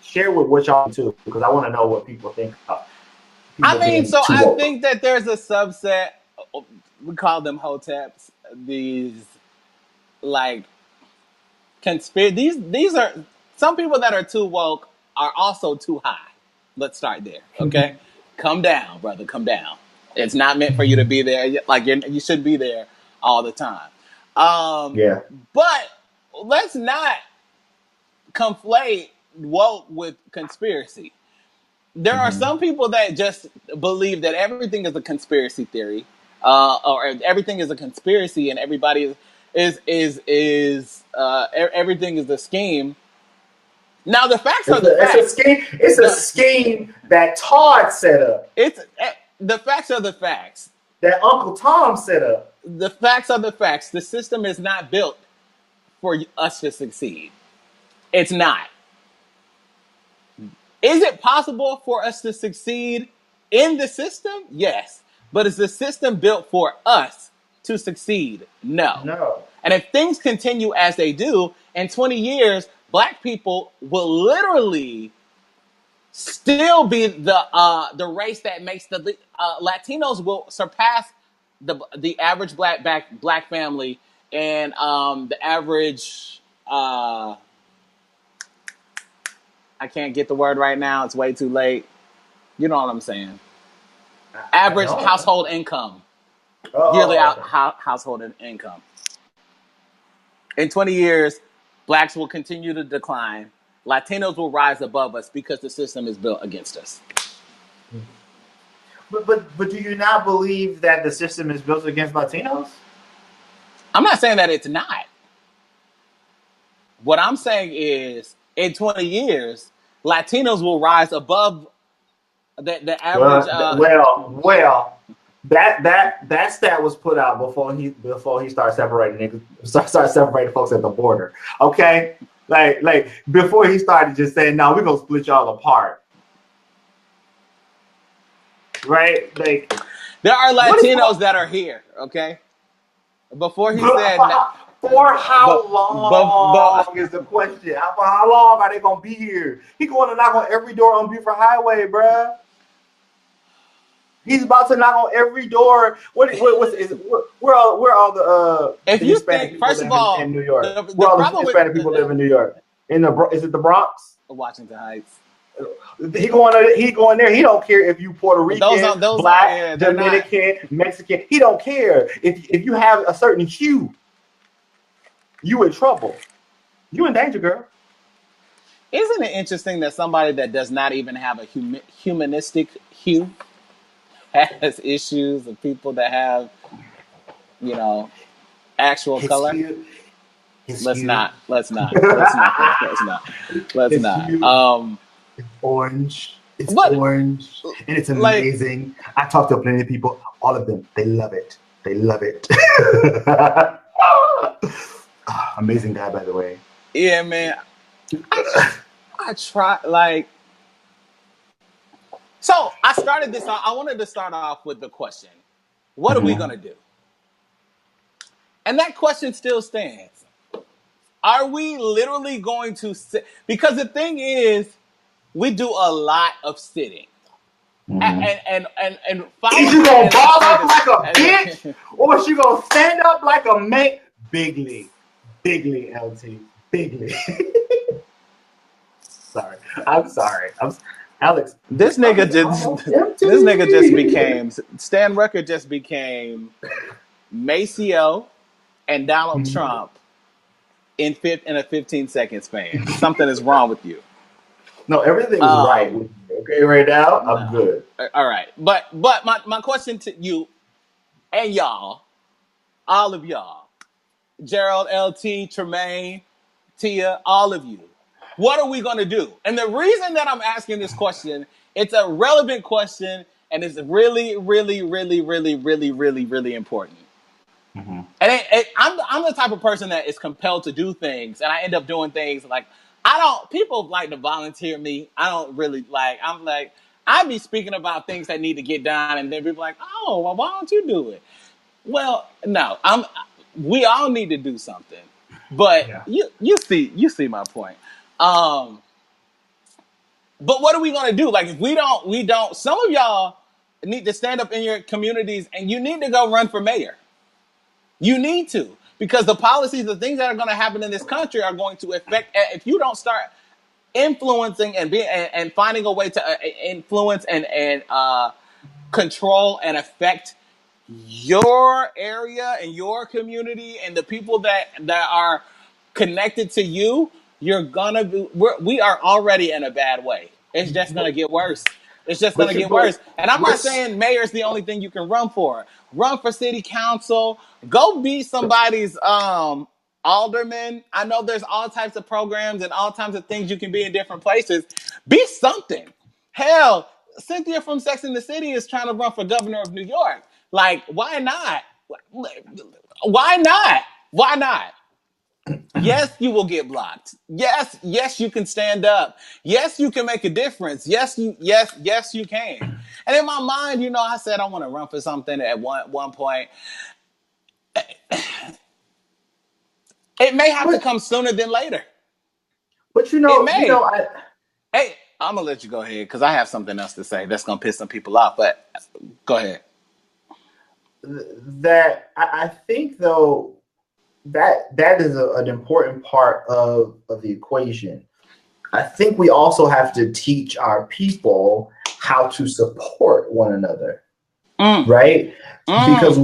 share with y'all too, because I want to know what people think about. I mean, so I think that there's a subset, we call them hoteps, these like these are some people that are too woke are also too high. Let's start there, okay? Come down, brother, come down. It's not meant for you to be there. Like you should be there all the time. But let's not conflate woke with conspiracy. There are some people that just believe that everything is a conspiracy theory, or everything is a conspiracy, and everybody is. everything is the scheme. Now the facts are It's the a facts. scheme. It's a scheme that Todd set up. The facts are the facts. That Uncle Tom set up. The facts are the facts. The system is not built for us to succeed. It's not. Is it possible for us to succeed in the system? Yes. But is the system built for us to succeed? No. No. And if things continue as they do, in 20 years, Black people will literally still be the race that makes the Latinos will surpass the average black family and the average I can't get the word right now. It's way too late. You know what I'm saying? Average household income. Yearly household income. In 20 years, Blacks will continue to decline. Latinos will rise above us because the system is built against us. But do you not believe that the system is built against Latinos? I'm not saying that it's not. What I'm saying is, in 20 years, Latinos will rise above the average. That stat was put out before he started separating folks at the border. Okay, like before he started just saying, "No, we're gonna split y'all apart." Right? Like there are Latinos that are here. Okay, before he said. For how long is the question? For how long are they gonna be here? He going to knock on every door on Buford Highway, bruh. He's about to knock on every door. Where all the if the you Hispanic think, first of all, in New York? Where all the Hispanic people live in New York? Is it the Bronx? Washington Heights. He going there. He don't care if you Puerto Rican, Black, Dominican, Mexican. He don't care if you have a certain hue. You in trouble. You in danger, girl. Isn't it interesting that somebody that does not even have a humanistic hue has issues of people that have, actual color? Let's not. It's orange. It's orange, and it's amazing. I talked to plenty of people. All of them, they love it. Amazing guy, by the way. Yeah, man. I try, so I started this. I wanted to start off with the question: what are we gonna do? And that question still stands. Are we literally going to sit? Because the thing is, we do a lot of sitting. And is you gonna ball up like a bitch, or is you gonna stand up like a man? Bigly, LT, bigly. I'm sorry. Alex. This nigga just became Stan Rucker just became Maceo and Donald Trump in a 15-second span. Something is wrong with you. No, everything is right with you. Okay, right now I'm good. All right, but my question to you and y'all, all of y'all, Gerald, LT, Tremaine, Tia, all of you, what are we gonna do? And the reason that I'm asking this question, it's a relevant question, and it's really, really, really, really, really, really, really important. And I'm the type of person that is compelled to do things, and I end up doing things like people like to volunteer me. I don't really I be speaking about things that need to get done, and then people are like, oh, well, why don't you do it? Well, no, we all need to do something, but you see my point. But what are we gonna do? Like, if we don't. Some of y'all need to stand up in your communities, and you need to go run for mayor. You need to, because the policies, the things that are going to happen in this country are going to affect. If you don't start influencing and finding a way to influence and control and affect your area and your community and the people that are connected to you, we are already in a bad way. It's just going to get worse. It's just But gonna you, get worse. And I'm we're, not saying mayor's the only thing you can run for. Run for city council. Go be somebody's alderman. I know there's all types of programs and all types of things you can be in different places. Be something. Hell, Cynthia from Sex and the City is trying to run for governor of New York. Like, why not? Why not? Why not? Yes, you will get blocked. Yes, you can stand up. Yes, you can make a difference. Yes, you can. And in my mind, I said I want to run for something at one point. It may have to come sooner than later. but It may. I Hey, I'm gonna let you go ahead because I have something else to say that's gonna piss some people off. But go ahead. that I think though that is an important part of the equation. I think we also have to teach our people how to support one another, right? Because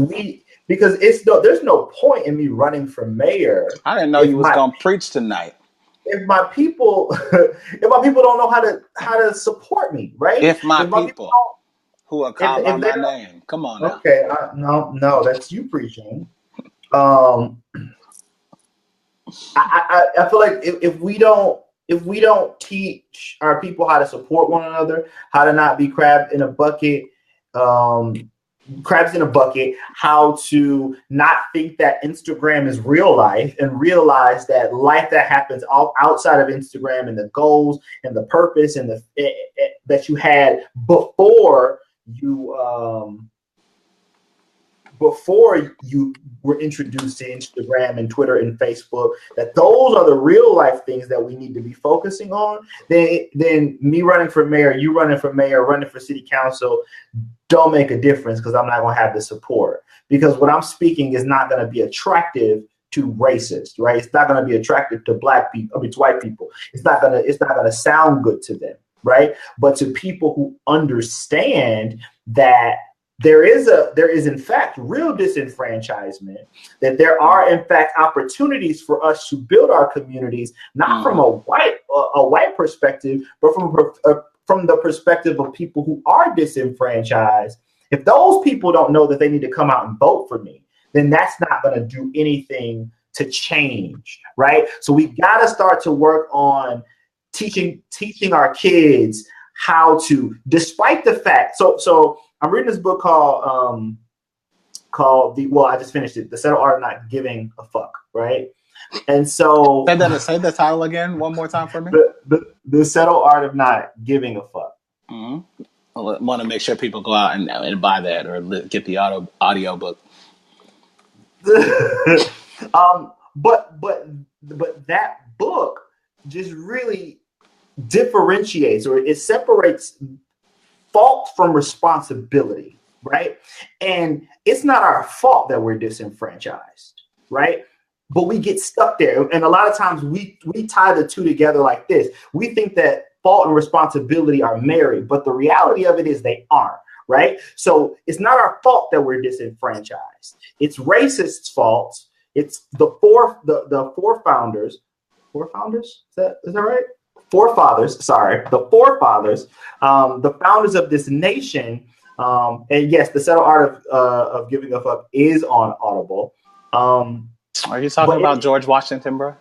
there's no point in me running for mayor. I didn't know you was gonna preach tonight. If my people don't know how to support me, right? If my people who are called by my name, come on now. Okay, no, that's you preaching. I feel like if we don't teach our people how to support one another, how to not be crabs in a bucket, how to not think that Instagram is real life and realize that life that happens outside of Instagram and the goals and the purpose and that you had before you were introduced to Instagram and Twitter and Facebook, that those are the real life things that we need to be focusing on, then me running for mayor, you running for mayor, running for city council don't make a difference because I'm not going to have the support. Because what I'm speaking is not going to be attractive to racists, right? It's not going to be attractive to black people, to white people. It's not going to sound good to them, right? But to people who understand that there is in fact real disenfranchisement, that there are in fact opportunities for us to build our communities, not from a white perspective, but from the perspective of people who are disenfranchised. If those people don't know that they need to come out and vote for me, then that's not going to do anything to change, right? So we got to start to work on teaching our kids how to, despite the fact. So I'm reading this book called I just finished it, The Subtle Art of Not Giving a Fuck, right? And so say the title again one more time for me. The Subtle Art of Not Giving a Fuck. Mm-hmm. I want to make sure people go out and buy that or get the audio book. But that book just really differentiates, or it separates fault from responsibility, right? And it's not our fault that we're disenfranchised, right? But we get stuck there. And a lot of times we tie the two together like this. We think that fault and responsibility are married, but the reality of it is they aren't, right? So it's not our fault that we're disenfranchised. It's racists' fault. It's the forefathers. Forefathers? Is that right? Forefathers, sorry. The forefathers, the founders of this nation. And yes, The Subtle Art of Giving a Fuck is on Audible. Are you talking about George Washington, bro?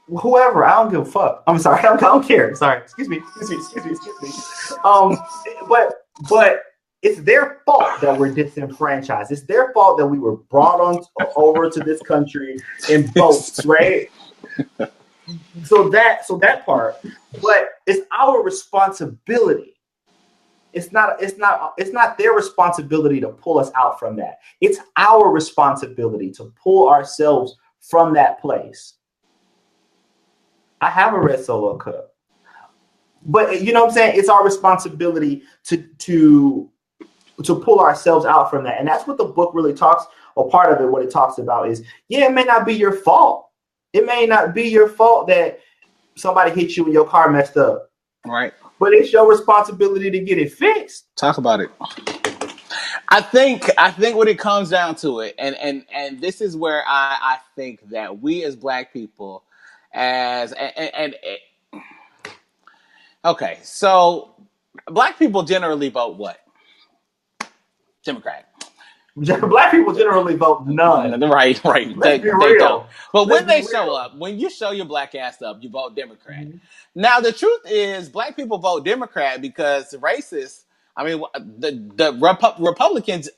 Whoever, I don't give a fuck. I'm sorry, I don't care. Sorry, excuse me. But it's their fault that we're disenfranchised. It's their fault that we were brought on over to this country in boats, right? So that part, but it's our responsibility. It's not their responsibility to pull us out from that. It's our responsibility to pull ourselves from that place. I have a red Solo cup, but you know what I'm saying? It's our responsibility to pull ourselves out from that. And that's what the book really talks, or part of it, what it talks about is, yeah, it may not be your fault. It may not be your fault that somebody hit you when your car messed up. Right. But it's your responsibility to get it fixed. Talk about it. I think what it comes down to it, and this is where I think that we as Black people, okay, so Black people generally vote what? Democrat. Black people generally vote none. Right. Let's be They don't. real. But Let's when be they show real. up, when you show your black ass up, you vote Democrat. Mhm. Now the truth is, black people vote Democrat because racists. I mean, the Republicans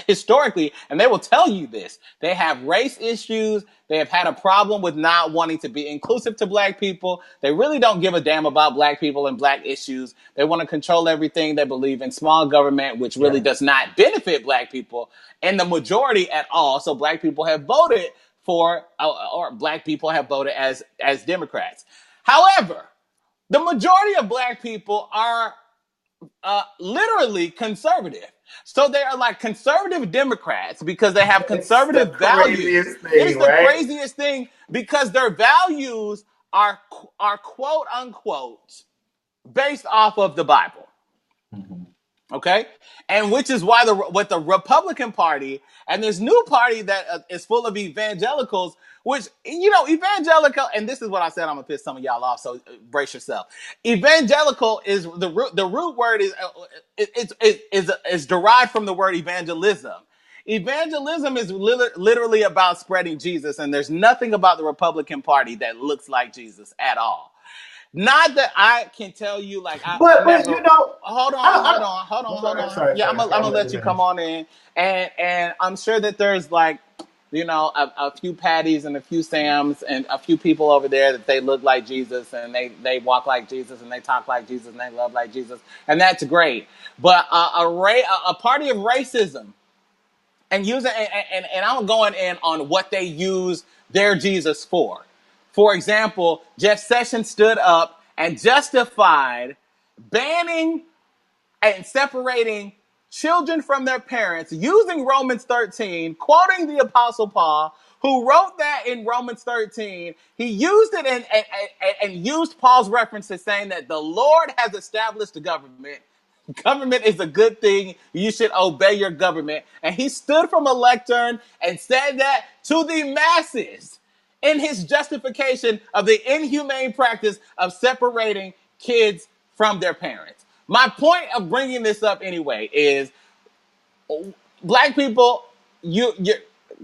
historically, and they will tell you this, they have race issues. They have had a problem with not wanting to be inclusive to black people. They really don't give a damn about black people and black issues. They want to control everything. They believe in small government, which really Yeah. does not benefit black people and the majority at all. So black people have voted for, or black people have voted as Democrats. However, the majority of black people are literally conservative. So they are like conservative Democrats because they have It's the conservative values. craziest It is thing, the right? craziest thing because their values are quote unquote based off of the Bible. Mhm. Okay, and which is why with the Republican Party and this new party that is full of evangelicals, which evangelical, and this is what I said. I'm gonna piss some of y'all off, so brace yourself. Evangelical is the root word is derived from the word evangelism. Evangelism is literally about spreading Jesus, and there's nothing about the Republican Party that looks like Jesus at all. Not that I can tell you, like I But never. you know, Hold I on, don't, I hold don't, on, hold on, I'm hold sorry, on. sorry, Yeah, sorry, I'm sorry, gonna let you come on in, and I'm sure that there's like, a few Patties and a few Sams and a few people over there that they look like Jesus and they walk like Jesus and they talk like Jesus and they love like Jesus, and that's great. But a party of racism and using and I'm going in on what they use their Jesus for. For example, Jeff Sessions stood up and justified banning and separating children from their parents using Romans 13, quoting the Apostle Paul, who wrote that in Romans 13. He used it and used Paul's references saying that the Lord has established the government. Government is a good thing. You should obey your government. And he stood from a lectern and said that to the masses in his justification of the inhumane practice of separating kids from their parents. My point of bringing this up anyway is black people, your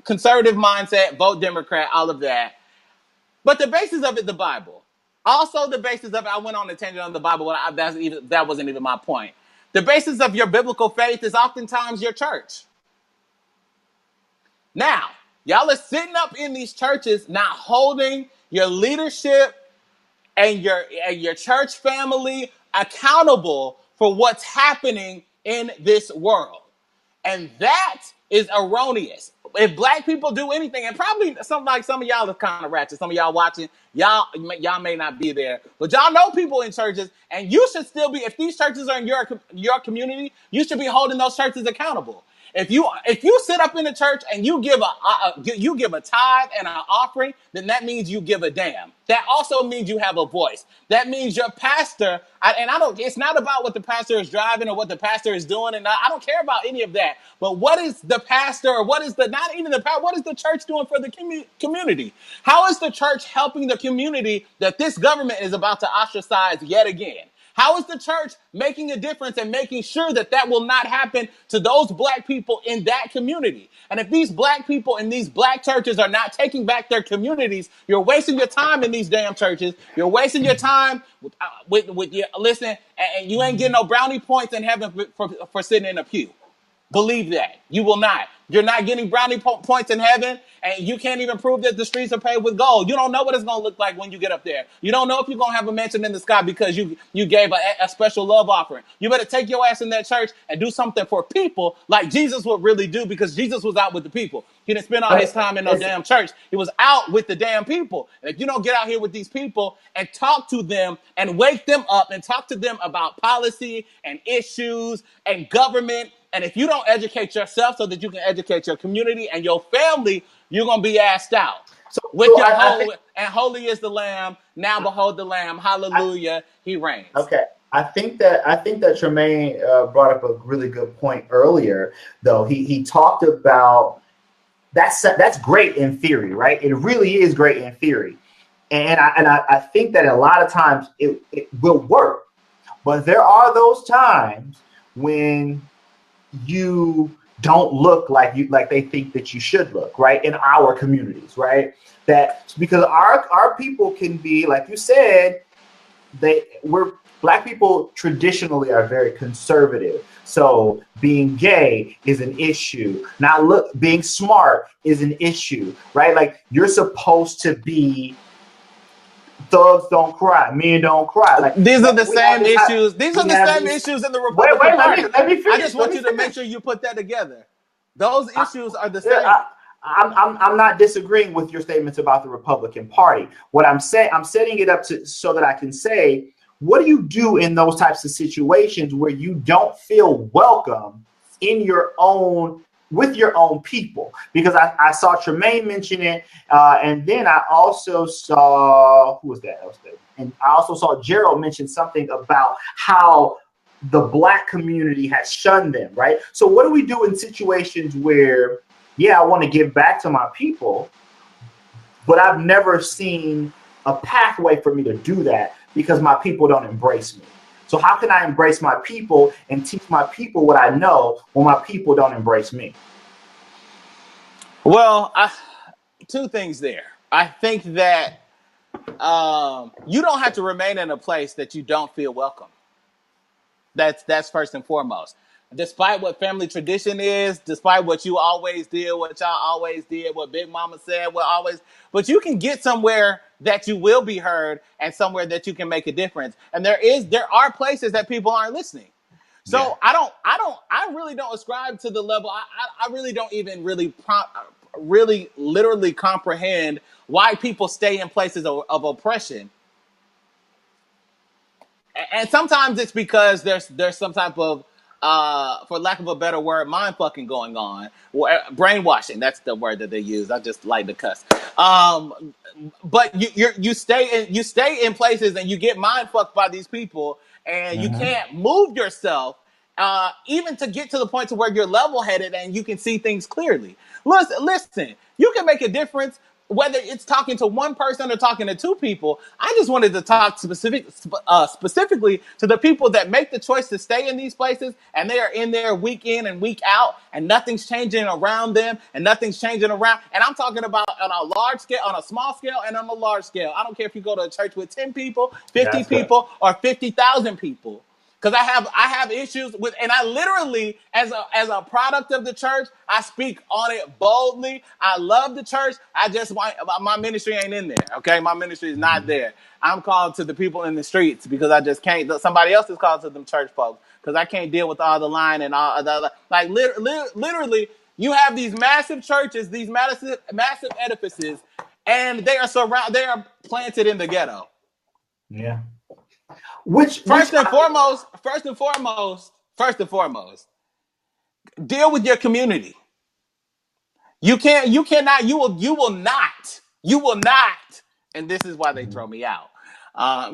conservative mindset, vote Democrat, all of that. But the basis of it, the Bible. Also, the basis of it, I went on a tangent on the Bible, but that wasn't even my point. The basis of your biblical faith is oftentimes your church. Now, y'all are sitting up in these churches, not holding your leadership and your church family accountable for what's happening in this world. And that is erroneous. If black people do anything, and probably some of y'all are kind of ratchet, some of y'all watching, y'all may not be there, but y'all know people in churches, and you should still be. If these churches are in your community, you should be holding those churches accountable. If you sit up in the church and you give a tithe and an offering, then that means you give a damn. That also means you have a voice. That means your pastor. It's not about what the pastor is driving or what the pastor is doing, and I don't care about any of that. But what is the pastor, or what is not even the pastor? What is the church doing for the community? How is the church helping the community that this government is about to ostracize yet again? How is the church making a difference and making sure that that will not happen to those black people in that community? And if these black people in these black churches are not taking back their communities, you're wasting your time in these damn churches. You're wasting your time with your listen, and you ain't getting no brownie points in heaven for sitting in a pew. Believe that. You will not. You're not getting brownie points in heaven, and you can't even prove that the streets are paved with gold. You don't know what it's going to look like when you get up there. You don't know if you're going to have a mansion in the sky because you gave a special love offering. You better take your ass in that church and do something for people like Jesus would really do, because Jesus was out with the people. He didn't spend all his time in no damn church. He was out with the damn people. And if you don't get out here with these people and talk to them and wake them up and talk to them about policy and issues and government, and if you don't educate yourself so that you can educate your community and your family, you're going to be asked out. With your holy is the Lamb. Now behold the Lamb. Hallelujah. He reigns. Okay. I think that Tremaine brought up a really good point earlier, though. He talked about that's great in theory, right? It really is great in theory. And I think that a lot of times it will work. But there are those times when you don't look like they think that you should look, right? In our communities, right? That because our people can be, like you said, Black people traditionally are very conservative. So being gay is an issue. Being smart is an issue, right? Like you're supposed to be thugs don't cry, men don't cry. Like these are the same issues. These are the same these, issues in the Republican Party. let me finish. I just want you to make sure you put that together. Those issues are the same. I'm not disagreeing with your statements about the Republican Party. What I'm saying, I'm setting it up so that I can say, what do you do in those types of situations where you don't feel welcome in your own with your own people? Because I saw Tremaine mention it, and then I also saw and I also saw Gerald mention something about how the Black community has shunned them, right? So what do we do in situations where, yeah, I want to give back to my people, but I've never seen a pathway for me to do that because my people don't embrace me? So how can I embrace my people and teach my people what I know when my people don't embrace me? Well, two things there. I think that you don't have to remain in a place that you don't feel welcome. That's first and foremost. Despite what family tradition is, despite what you always did, what y'all always did, what Big Mama said, but you can get somewhere that you will be heard and somewhere that you can make a difference. And there are places that people aren't listening. So yeah. I really don't ascribe to the level. I really don't even really literally comprehend why people stay in places of oppression. And sometimes it's because there's some type of, for lack of a better word, mind fucking going on. Brainwashing, that's the word that they use. I just like to cuss. But you stay in places and you get mind fucked by these people, and you can't move yourself, even to get to the point to where you're level headed and you can see things clearly. Listen, you can make a difference whether it's talking to one person or talking to two people. I just wanted to talk specifically to the people that make the choice to stay in these places, and they are in there week in and week out, and nothing's changing around them, and nothing's changing around. And I'm talking about on a large scale, on a small scale, and on a large scale. I don't care if you go to a church with 10 people, 50 people, or 50,000 people. Because I have issues with, and I literally, as a product of the church, I speak on it boldly. I love the church. My ministry ain't in there. Okay, my ministry is not there. I'm called to the people in the streets because I just can't. Somebody else is called to them church folks because I can't deal with all the line and all the like. Literally, you have these massive churches, these massive edifices, and they are planted in the ghetto. Yeah. First and foremost, deal with your community. You will not, and this is why they throw me out.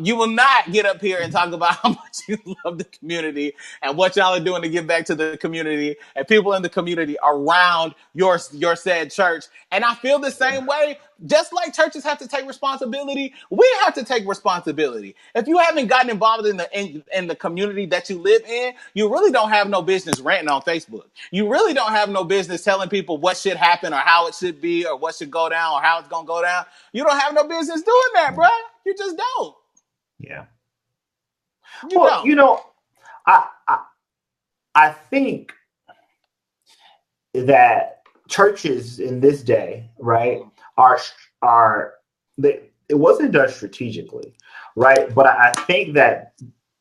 You will not get up here and talk about how much you love the community and what y'all are doing to give back to the community and people in the community around your said church. And I feel the same way. Just like churches have to take responsibility, we have to take responsibility. If you haven't gotten involved in the community that you live in, you really don't have no business ranting on Facebook. You really don't have no business telling people what should happen or how it should be or what should go down or how it's going to go down. You don't have no business doing that, bruh. You just don't. Yeah. You know, I think that churches in this day, right, it wasn't done strategically, right? But I think that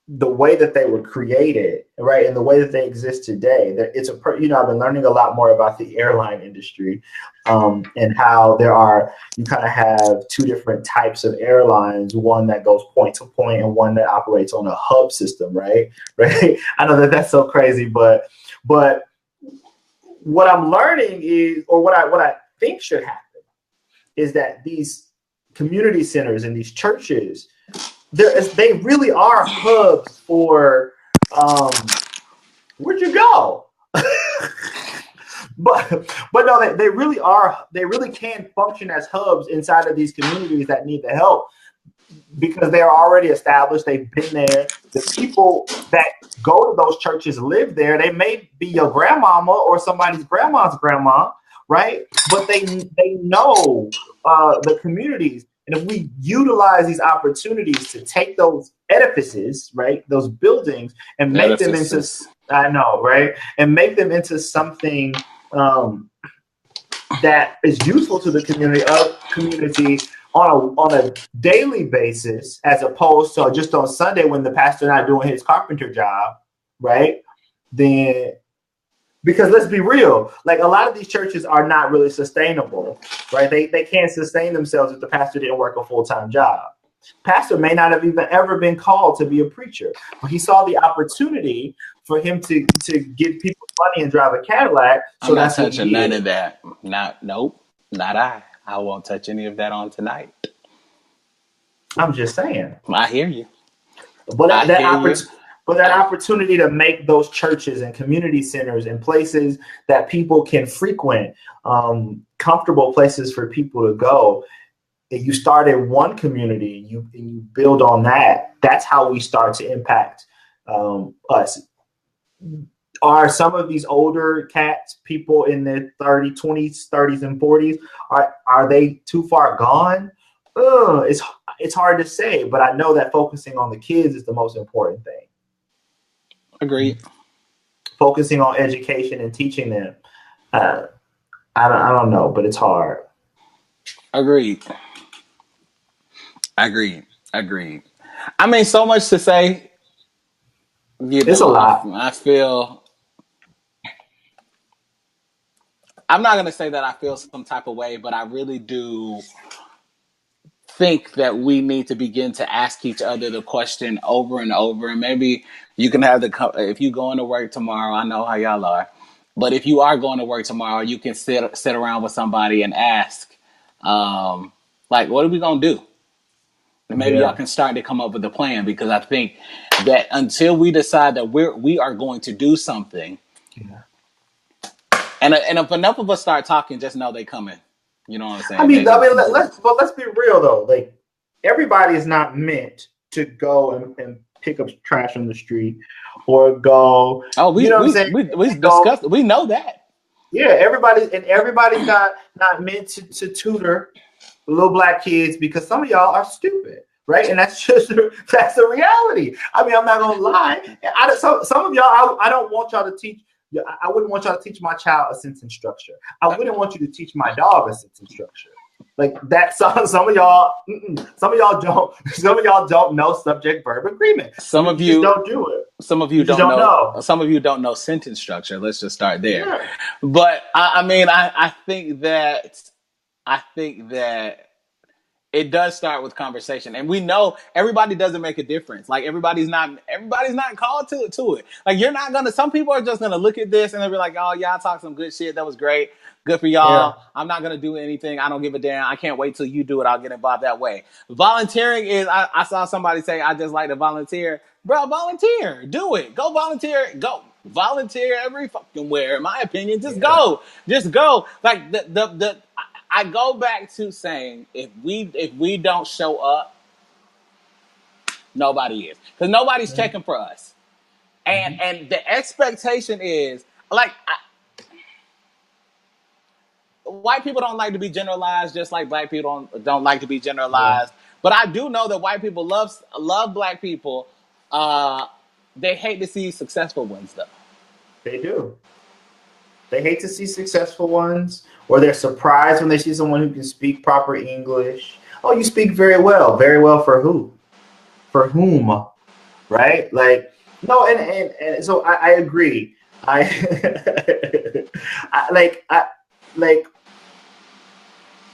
the way that they were created, right, and the way that they exist today, I've been learning a lot more about the airline industry, and how you kind of have two different types of airlines, one that goes point to point and one that operates on a hub system, right? Right. I know that's so crazy, but what I'm learning is, or what I think should happen, is that these community centers and these churches, they really are hubs for where'd you go? but no, they really can function as hubs inside of these communities that need the help. because they're already established. They've been there. The people that go to those churches live there. They may be your grandmama or somebody's grandma's grandma, right? But they know the communities. And if we utilize these opportunities to take those edifices, right, those buildings, and make them into, I know, right, and make them into something that is useful to the community on a daily basis, as opposed to just on Sunday when the pastor not doing his carpenter job, right? Then, because let's be real, like a lot of these churches are not really sustainable, right? They can't sustain themselves if the pastor didn't work a full-time job. Pastor may not have even ever been called to be a preacher, but he saw the opportunity for him to give people money and drive a Cadillac. So I'm not that's touching none of that. Nope, not I. I won't touch any of that on tonight. I'm just saying. I hear you. But that opportunity to make those churches and community centers and places that people can frequent, comfortable places for people to go. If you start in one community, you build on that. That's how we start to impact us. Are some of these older cats, people in their 20s, 30s, and 40s, are they too far gone? It's hard to say, but I know that focusing on the kids is the most important thing. Agreed. Focusing on education and teaching them. I don't know, but it's hard. Agreed. I mean, so much to say. It's a lot. I feel. I'm not going to say that I feel some type of way, but I really do think that we need to begin to ask each other the question over and over. And maybe you can have if you going to work tomorrow, I know how y'all are, but if you are going to work tomorrow, you can sit around with somebody and ask, like, what are we going to do? And maybe y'all can start to come up with a plan, because I think that until we decide that we are going to do something, and if enough of us start talking, just know they coming. You know what I'm saying? I mean, let's be real though. Like, everybody is not meant to go and pick up trash on the street or go. Oh, we discussed. We know that. Yeah, everybody's not meant to tutor little black kids, because some of y'all are stupid, right? And that's the reality. I mean, I'm not gonna lie. Some of y'all, I don't want y'all to teach. I wouldn't want y'all to teach my child a sentence structure. I wouldn't want you to teach my dog a sentence structure. Like that. Some of y'all don't know subject verb agreement. Some of you don't do it. Some of you don't know. Some of you don't know sentence structure. Let's just start there. Yeah. But I mean, I think that it does start with conversation, and we know everybody doesn't make a difference. Like everybody's not called to it. Like you're not gonna. Some people are just gonna look at this and they'll be like, "Oh, y'all talk some good shit. That was great. Good for y'all. Yeah. I'm not gonna do anything. I don't give a damn. I can't wait till you do it. I'll get involved that way." Volunteering is. I saw somebody say, "I just like to volunteer." Bro, volunteer. Do it. Go volunteer. Go volunteer every fucking where. In my opinion, just go. Just go. Like I go back to saying, if we don't show up, nobody is, because nobody's checking for us, and the expectation is like white people don't like to be generalized, just like black people don't like to be generalized. Yeah. But I do know that white people love black people. They hate to see successful ones, though. They do. They hate to see successful ones, or they're surprised when they see someone who can speak proper English. Oh, you speak very well. Very well for who? For whom? Right? Like, no, and so I agree.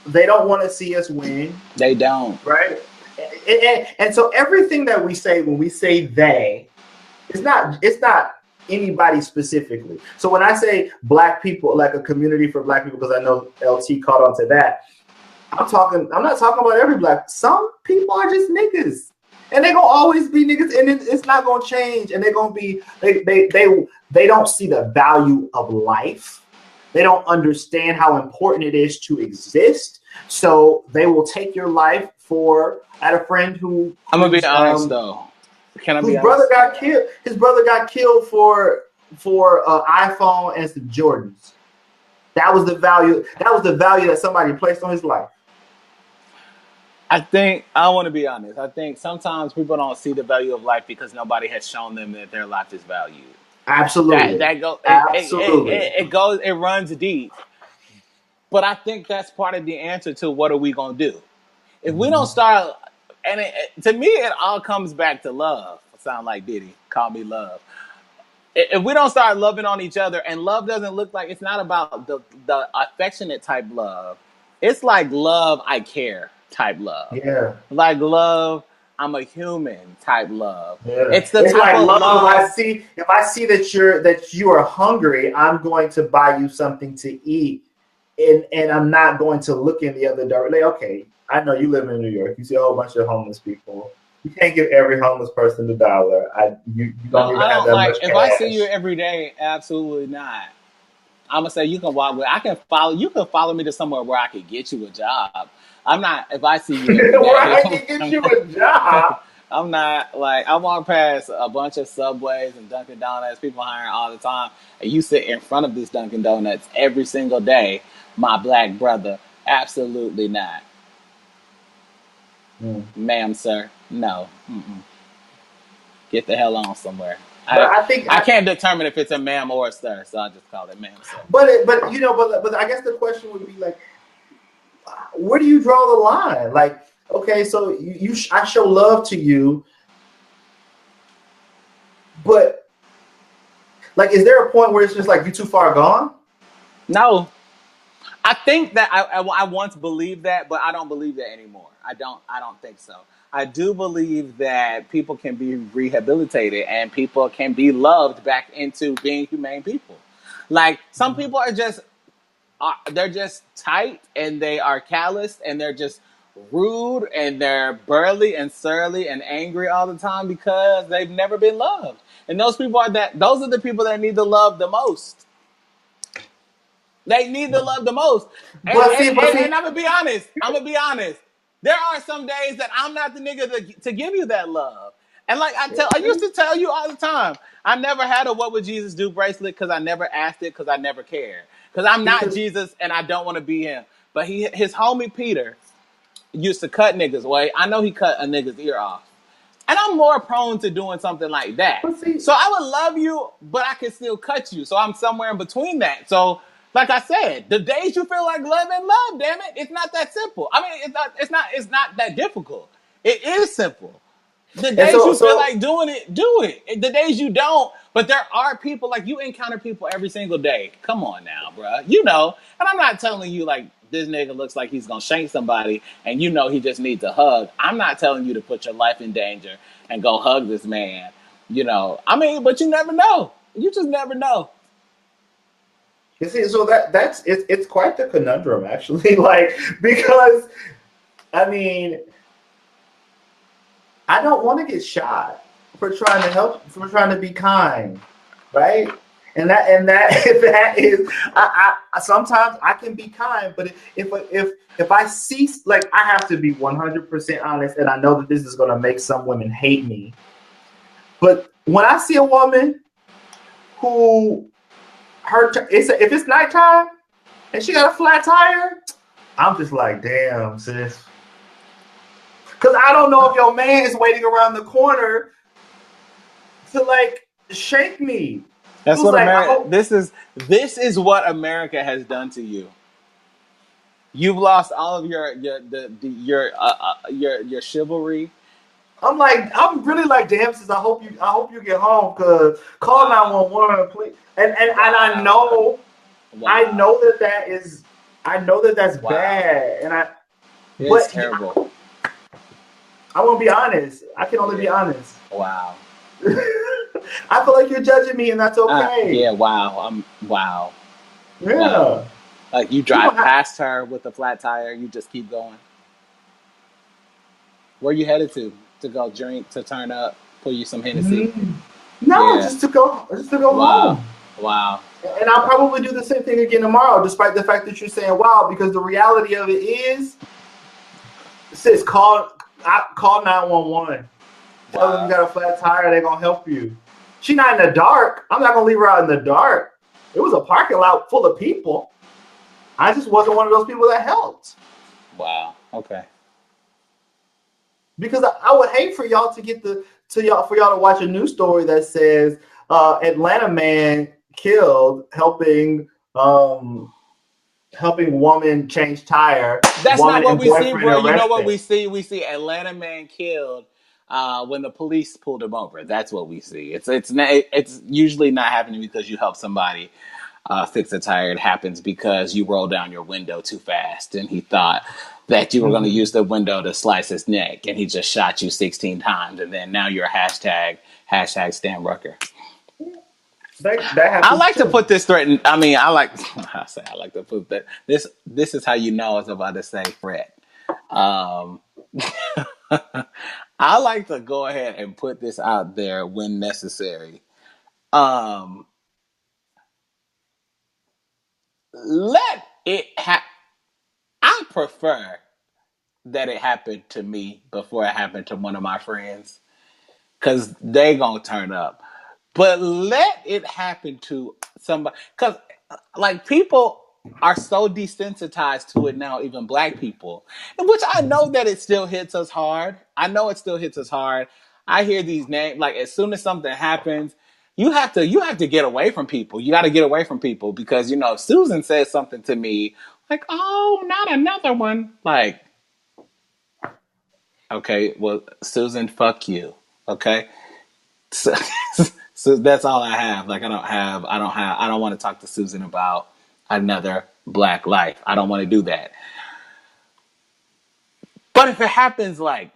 They don't want to see us win. They don't. Right? And so everything that we say, when we say they, it's not anybody specifically. So when I say black people, like a community for black people, because I know LT caught on to that, I'm not talking about every black. Some people are just niggas, and they're gonna always be niggas, and it's not gonna change. And they're gonna be they don't see the value of life. They don't understand how important it is to exist. So they will take your life for. I had a friend who. I'm gonna be honest though. Can I be Whose honest? brother got killed. His brother got killed for iPhone and some Jordans. That was the value. That was the value that somebody placed on his life. I want to be honest. I think sometimes people don't see the value of life because nobody has shown them that their life is valued. Absolutely. It runs deep. But I think that's part of the answer to what are we gonna do if we don't start. And to me, it all comes back to love. I sound like Diddy. Call me love. If we don't start loving on each other, and love doesn't look like, it's not about the affectionate type love. It's like love, I care type love. Yeah. Like love, I'm a human type love. Yeah. It's the type like of love. If I see that you are hungry, I'm going to buy you something to eat, and I'm not going to look in the other direction. Like, okay, I know you live in New York. You see a whole bunch of homeless people. You can't give every homeless person $1. You don't even have that much cash. If I see you every day, absolutely not. I'm gonna say you can walk with. I can follow. You can follow me to somewhere where I could get you a job. I'm not. If I see you every day, where I can get you a job. I'm not like, I walk past a bunch of Subways and Dunkin' Donuts, people hiring all the time, and you sit in front of this Dunkin' Donuts every single day, my black brother. Absolutely not. Ma'am, sir. No. Get the hell on somewhere. I can't determine if it's a ma'am or a sir, so I just call it ma'am, sir. But I guess the question would be like, where do you draw the line? Like, okay, so I show love to you, but like, is there a point where it's just like you too far gone? No. I think that I once believed that, but I don't believe that anymore. I don't think so. I do believe that people can be rehabilitated and people can be loved back into being humane people. Like, some people are just, they're just tight and they are calloused and they're just rude and they're burly and surly and angry all the time because they've never been loved. And those are the people that need the love the most. They need the love the most. And I'm gonna be honest. There are some days that I'm not the nigga to give you that love. And like I used to tell you all the time, I never had a "What Would Jesus Do" bracelet because I never asked it because I never cared. Because I'm not Jesus and I don't want to be him. But his homie Peter used to cut niggas away. I know he cut a nigga's ear off. And I'm more prone to doing something like that. So I would love you, but I can still cut you. So I'm somewhere in between that. So, like I said, the days you feel like love, damn it, it's not that simple. I mean, it's not that difficult. It is simple. The days you feel like doing it, do it. The days you don't, but there are people, like, you encounter people every single day. Come on now, bro. You know, and I'm not telling you like this nigga looks like he's gonna shank somebody and you know he just needs a hug. I'm not telling you to put your life in danger and go hug this man. You know, I mean, but you never know. You just never know. You see, so it's quite the conundrum, actually. Like, because I mean, I don't want to get shot for trying to help, for trying to be kind, right? And that is, I sometimes I can be kind, but if I see, like, I have to be 100% honest, and I know that this is going to make some women hate me, but when I see a woman who if it's nighttime and she got a flat tire, I'm just like, damn, sis. Because I don't know if your man is waiting around the corner to, like, shake me. That's what America. This is what America has done to you. You've lost all of your chivalry. I'm really like, damn, sis. I hope you get home. Cause call 911, please. And I know, I know that's wow. bad. And it's terrible. I won't be honest. I can only be honest. Wow. I feel like you're judging me, and that's okay. Wow. Wow. Yeah. Wow. Like, you drive past her with a flat tire, you just keep going. Where you headed to? To go drink, to turn up, pull you some Hennessy? No, just to go home. Wow. And I'll probably do the same thing again tomorrow, despite the fact that you're saying wow, because the reality of it is, sis, call 911. Tell them you Wow. got a flat tire, they're gonna help you. She's not in the dark. I'm not gonna leave her out in the dark. It was a parking lot full of people. I just wasn't one of those people that helped. Wow. Okay. Because I would hate for y'all to get for y'all to watch a news story that says Atlanta man killed helping woman change tire, That's not woman what and we see, boyfriend bro. You know what arrested. we see? We see Atlanta man killed when the police pulled him over. That's what we see. It's usually not happening because you help somebody fix a tire. It happens because you roll down your window too fast, and he thought that you were going to Mm-hmm. use the window to slice his neck, and he just shot you 16 times, and then now you're hashtag Stan Rucker. That I happens like to too. put this threat in. I mean, I like. I like to put that. This is how you know I was about to say threat. Um, I like to go ahead and put this out there when necessary. Um, let it I prefer that it happened to me before it happened to one of my friends because they gonna turn up. But let it happen to somebody because like people are so desensitized to it now, even black people, in which I know that it still hits us hard. I know it still hits us hard. I hear these names like as soon as something happens, you have to get away from people. You got to get away from people because if Susan says something to me like, "Oh, not another one," like, okay, well, Susan, fuck you, okay. So, so that's all I have. Like I don't want to talk to Susan about another black life. I don't want to do that. But if it happens like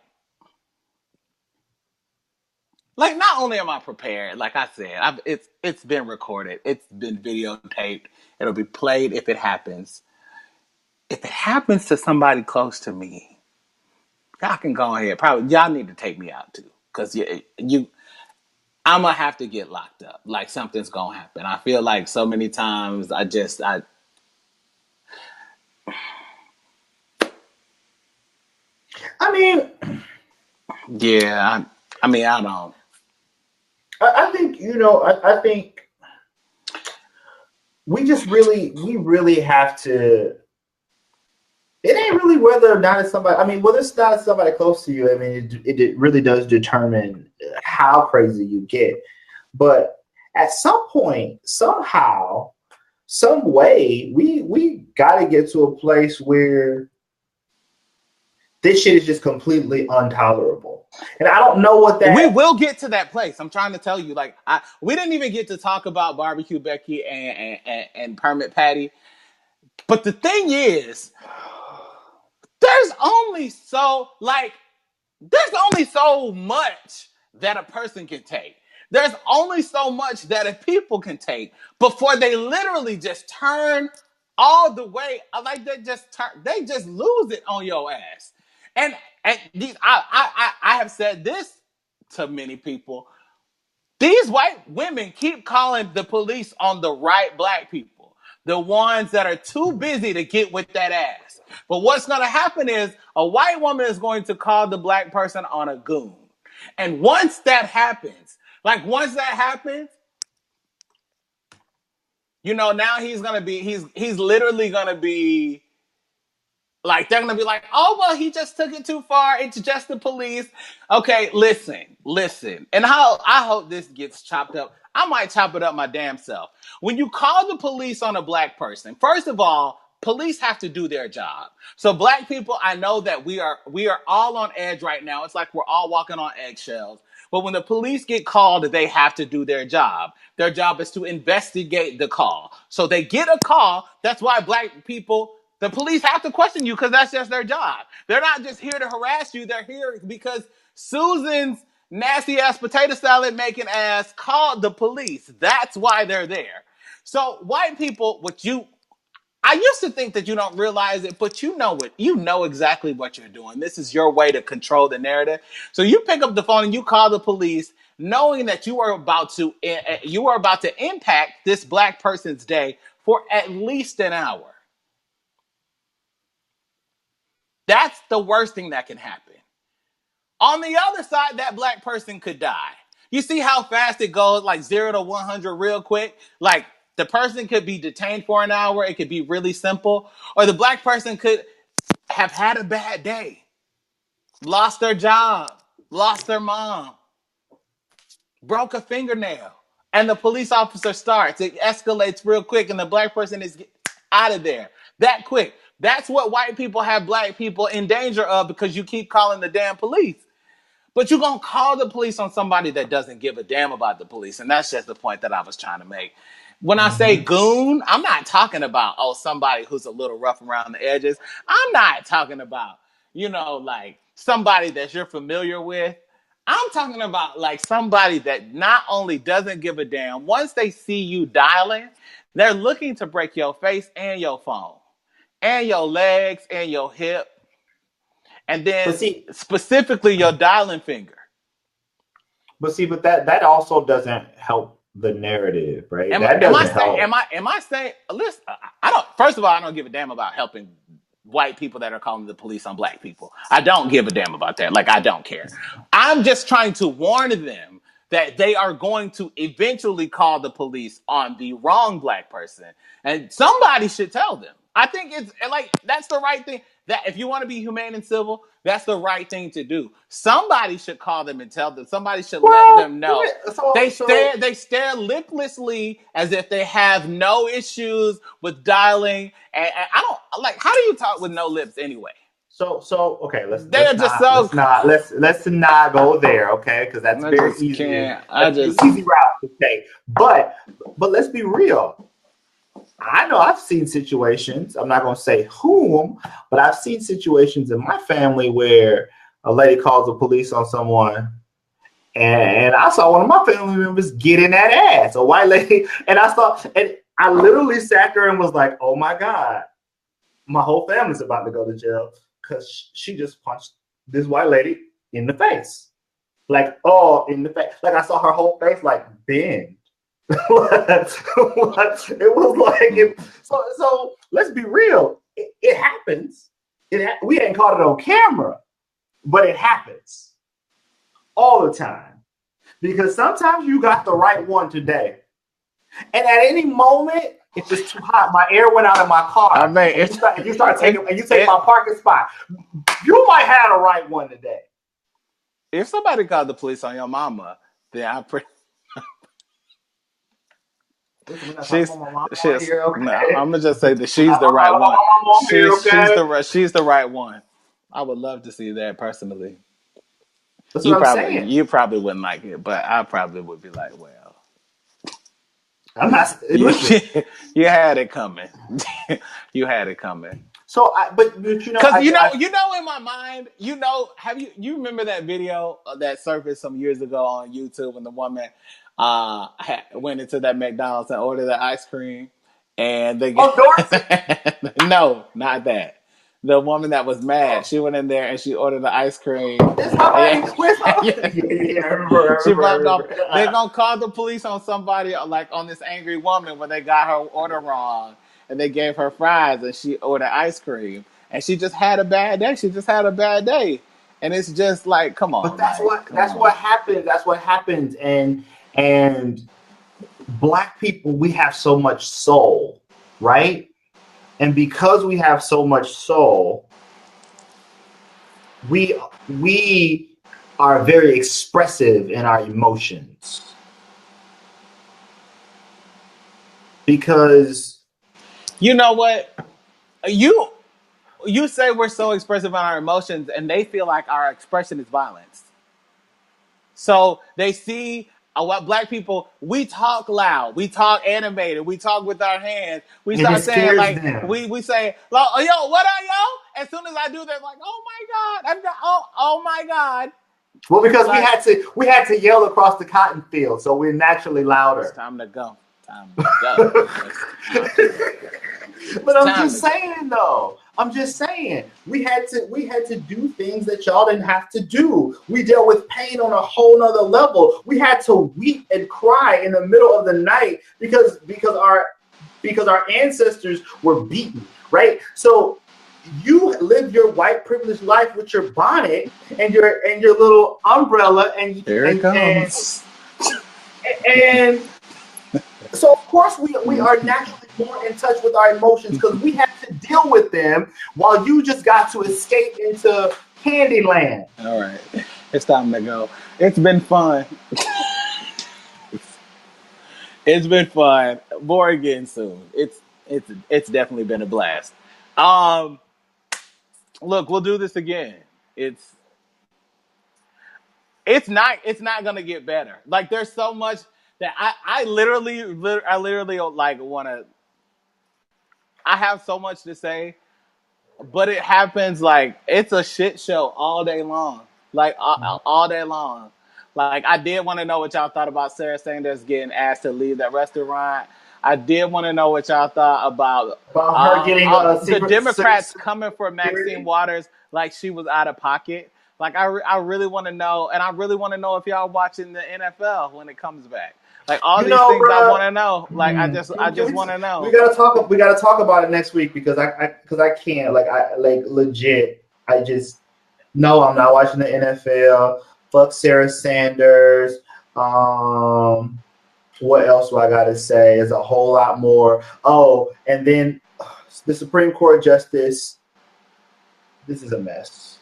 not only am I prepared, like I said, it's been recorded. It's been videotaped. It'll be played if it happens. If it happens to somebody close to me, y'all can go ahead. Probably y'all need to take me out too. Cause you I'm gonna have to get locked up. Like something's gonna happen. I feel like so many times I I mean, yeah, I mean, I don't. I think I think we really have to. It ain't really whether or not it's somebody. I mean, whether it's not somebody close to you. I mean, it really does determine how crazy you get. But at some point, somehow, some way, we got to get to a place where this shit is just completely intolerable. And I don't know what We that. will get to that place. I'm trying to tell you. Like, we didn't even get to talk about barbecue Becky and Permit Patty. But the thing is, there's only so like there's only so much that a person can take. There's only so much that a people can take before they literally just turn all the way. Like they just lose it on your ass. And and these I have said this to many people. These white women keep calling the police on the right black people, the ones that are too busy to get with that ass. But what's going to happen is a white woman is going to call the black person on a goon. And once that happens, now he's literally going to be like, they're gonna be like, oh well, he just took it too far. It's just the police. Okay, listen. And how I hope this gets chopped up. I might chop it up my damn self. When you call the police on a black person, first of all, police have to do their job. So black people, I know that we are all on edge right now. It's like we're all walking on eggshells. But when the police get called, they have to do their job. Their job is to investigate the call. So they get a call. That's why black people, the police have to question you because that's just their job. They're not just here to harass you. They're here because Susan's nasty ass potato salad making ass called the police. That's why they're there. So white people, I used to think that you don't realize it, but you know it. You know exactly what you're doing. This is your way to control the narrative. So you pick up the phone and you call the police, knowing that you are about to impact this black person's day for at least an hour. That's the worst thing that can happen. On the other side, that black person could die. You see how fast it goes, like 0 to 100 real quick? Like, the person could be detained for an hour. It could be really simple. Or the black person could have had a bad day, lost their job, lost their mom, broke a fingernail. And the police officer starts. It escalates real quick, and the black person is out of there that quick. That's what white people have black people in danger of, because you keep calling the damn police. But you're going to call the police on somebody that doesn't give a damn about the police. And that's just the point that I was trying to make. When I say goon, I'm not talking about, somebody who's a little rough around the edges. I'm not talking about, like somebody that you're familiar with. I'm talking about like somebody that not only doesn't give a damn, once they see you dialing, they're looking to break your face and your phone and your legs and your hip. And then specifically your dialing finger. But that also doesn't help the narrative, right? Am I saying? Listen, I don't. First of all, I don't give a damn about helping white people that are calling the police on black people. I don't give a damn about that. Like, I don't care. I'm just trying to warn them that they are going to eventually call the police on the wrong black person, and somebody should tell them. I think it's like that's the right thing. That if you want to be humane and civil, that's the right thing to do. Somebody should call them and tell them. Somebody should let them know. They stare liplessly as if they have no issues with dialing. And I don't like. How do you talk with no lips anyway? So okay, let's not go there, okay? Because that's very easy. Easy route to take. But let's be real. I know I've seen situations, I'm not going to say whom, but I've seen situations in my family where a lady calls the police on someone, and I saw one of my family members get in that ass, a white lady, and I literally sat there and was like, oh my God, my whole family's about to go to jail because she just punched this white lady in the face. Like, in the face. Like, I saw her whole face like bend. It was like so let's be real, it happens. We ain't caught it on camera, but it happens all the time, because sometimes you got the right one today, and at any moment, if it's too hot, my air went out of my car, if you take my parking spot, you might have the right one today. If somebody called the police on your mama, then I'm pretty I'm gonna just say that she's the right one. She's the right one. I would love to see that personally. You probably wouldn't like it, but I probably would be like, well, I'm not. You had it coming. You had it coming. So, but because in my mind, you remember that video that surfaced some years ago on YouTube when the woman went into that McDonald's and ordered the ice cream, and they no, not that. The woman that was mad, she went in there and she ordered the ice cream. She bumped off. They're gonna call the police on somebody, like on this angry woman, when they got her order wrong. And they gave her fries, and she ordered ice cream, and she just had a bad day. And it's just like, come on. But that's what happens. That's what happens. And black people, we have so much soul, right? And because we have so much soul, we are very expressive in our emotions. Because you know what? You say we're so expressive on our emotions, and they feel like our expression is violence. So they see what black people, we talk loud, we talk animated, we talk with our hands. We start saying like we say, yo, what up, yo? As soon as I do that, like, oh my God, oh my God. Well, because we had to yell across the cotton field, so we're naturally louder. It's time to go. But I'm just saying though. I'm just saying we had to do things that y'all didn't have to do. We dealt with pain on a whole nother level. We had to weep and cry in the middle of the night because our ancestors were beaten, right? So you live your white privileged life with your bonnet and your little umbrella and here it comes. And so of course we are naturally more in touch with our emotions because we have to deal with them while you just got to escape into Candyland. All right, it's time to go. It's been fun. It's been fun. More again soon. It's definitely been a blast. Look, we'll do this again. It's not gonna get better. Like there's so much that I literally like want to. I have so much to say, but it happens like it's a shit show all day long. Like all day long. Like I did want to know what y'all thought about Sarah Sanders getting asked to leave that restaurant. I did want to know what y'all thought about her getting the Democrats coming for Maxine Waters like she was out of pocket. Like I really want to know, and I really want to know if y'all watching the NFL when it comes back. Like all these things I want to know. Like I just want to know. We gotta talk about it next week because I can't legit. I just no, I'm not watching the NFL. Fuck Sarah Sanders. What else do I gotta say? There's a whole lot more. Oh, and then the Supreme Court justice. This is a mess.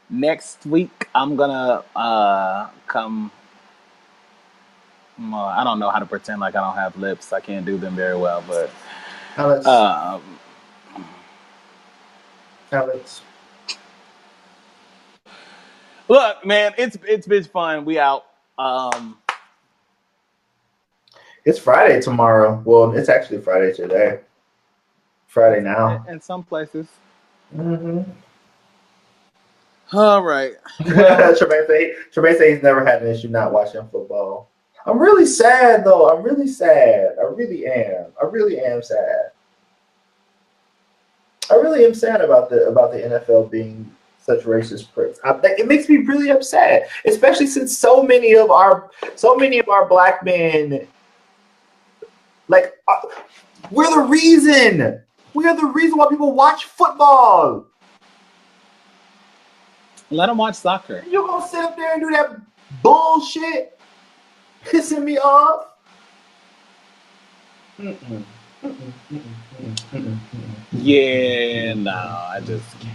Next week I'm gonna come. I don't know how to pretend like I don't have lips. I can't do them very well, but Alex. Look, man, it's been fun. We out. It's Friday tomorrow. Well, it's actually Friday today. Friday now. In some places. Mm-hmm. All right. Well, Tremaine say he's never had an issue not watching football. I'm really sad though. I'm really sad. I really am. I really am sad. I really am sad about the NFL being such racist pricks. It makes me really upset, especially since so many of our black men, we're the reason. We are the reason why people watch football. Let them watch soccer. You're gonna sit up there and do that bullshit, pissing me off. Yeah, no, I just can't.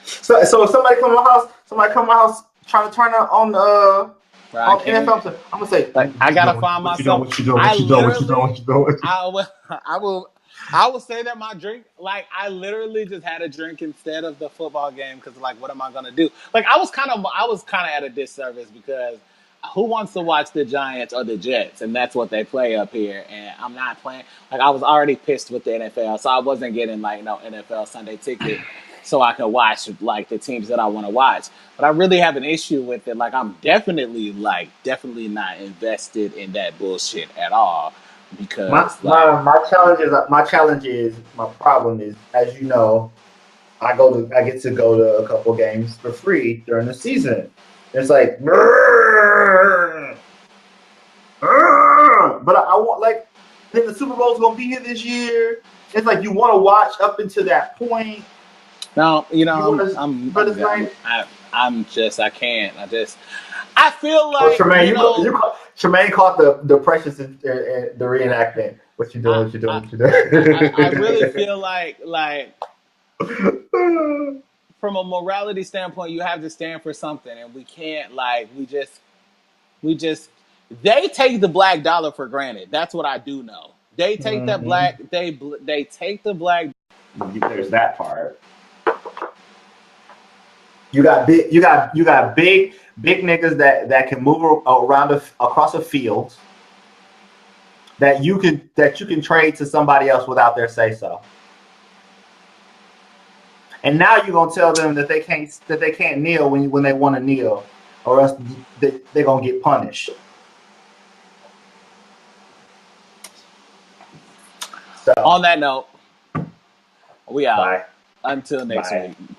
So if somebody come to my house trying to turn on NFL, I'm gonna say, I gotta find myself. What you doing? I will say that my drink, like I literally just had a drink instead of the football game because, like, what am I gonna do? Like, I was kind of at a disservice because who wants to watch the Giants or the Jets, and that's what they play up here, and I'm not playing. Like, I was already pissed with the NFL, so I wasn't getting no NFL Sunday ticket so I could watch like the teams that I want to watch. But I really have an issue with it. Like, I'm definitely not invested in that bullshit at all. Because my problem is, as you know, I get to go to a couple games for free during the season. It's like, but I want then the Super Bowl's gonna be here this year. It's like you want to watch up until that point. No, I feel like Tremaine caught the precious the reenactment. What you doing? I really feel like from a morality standpoint, you have to stand for something, and we can't we just they take the black dollar for granted. That's what I do know. They take that black they take the black. There's that part. You got big niggas that can move around across a field that you can trade to somebody else without their say so. And now you're gonna tell them that they can't kneel when they want to kneel, or else they're gonna get punished. So on that note, we out. bye. Until next Bye. week.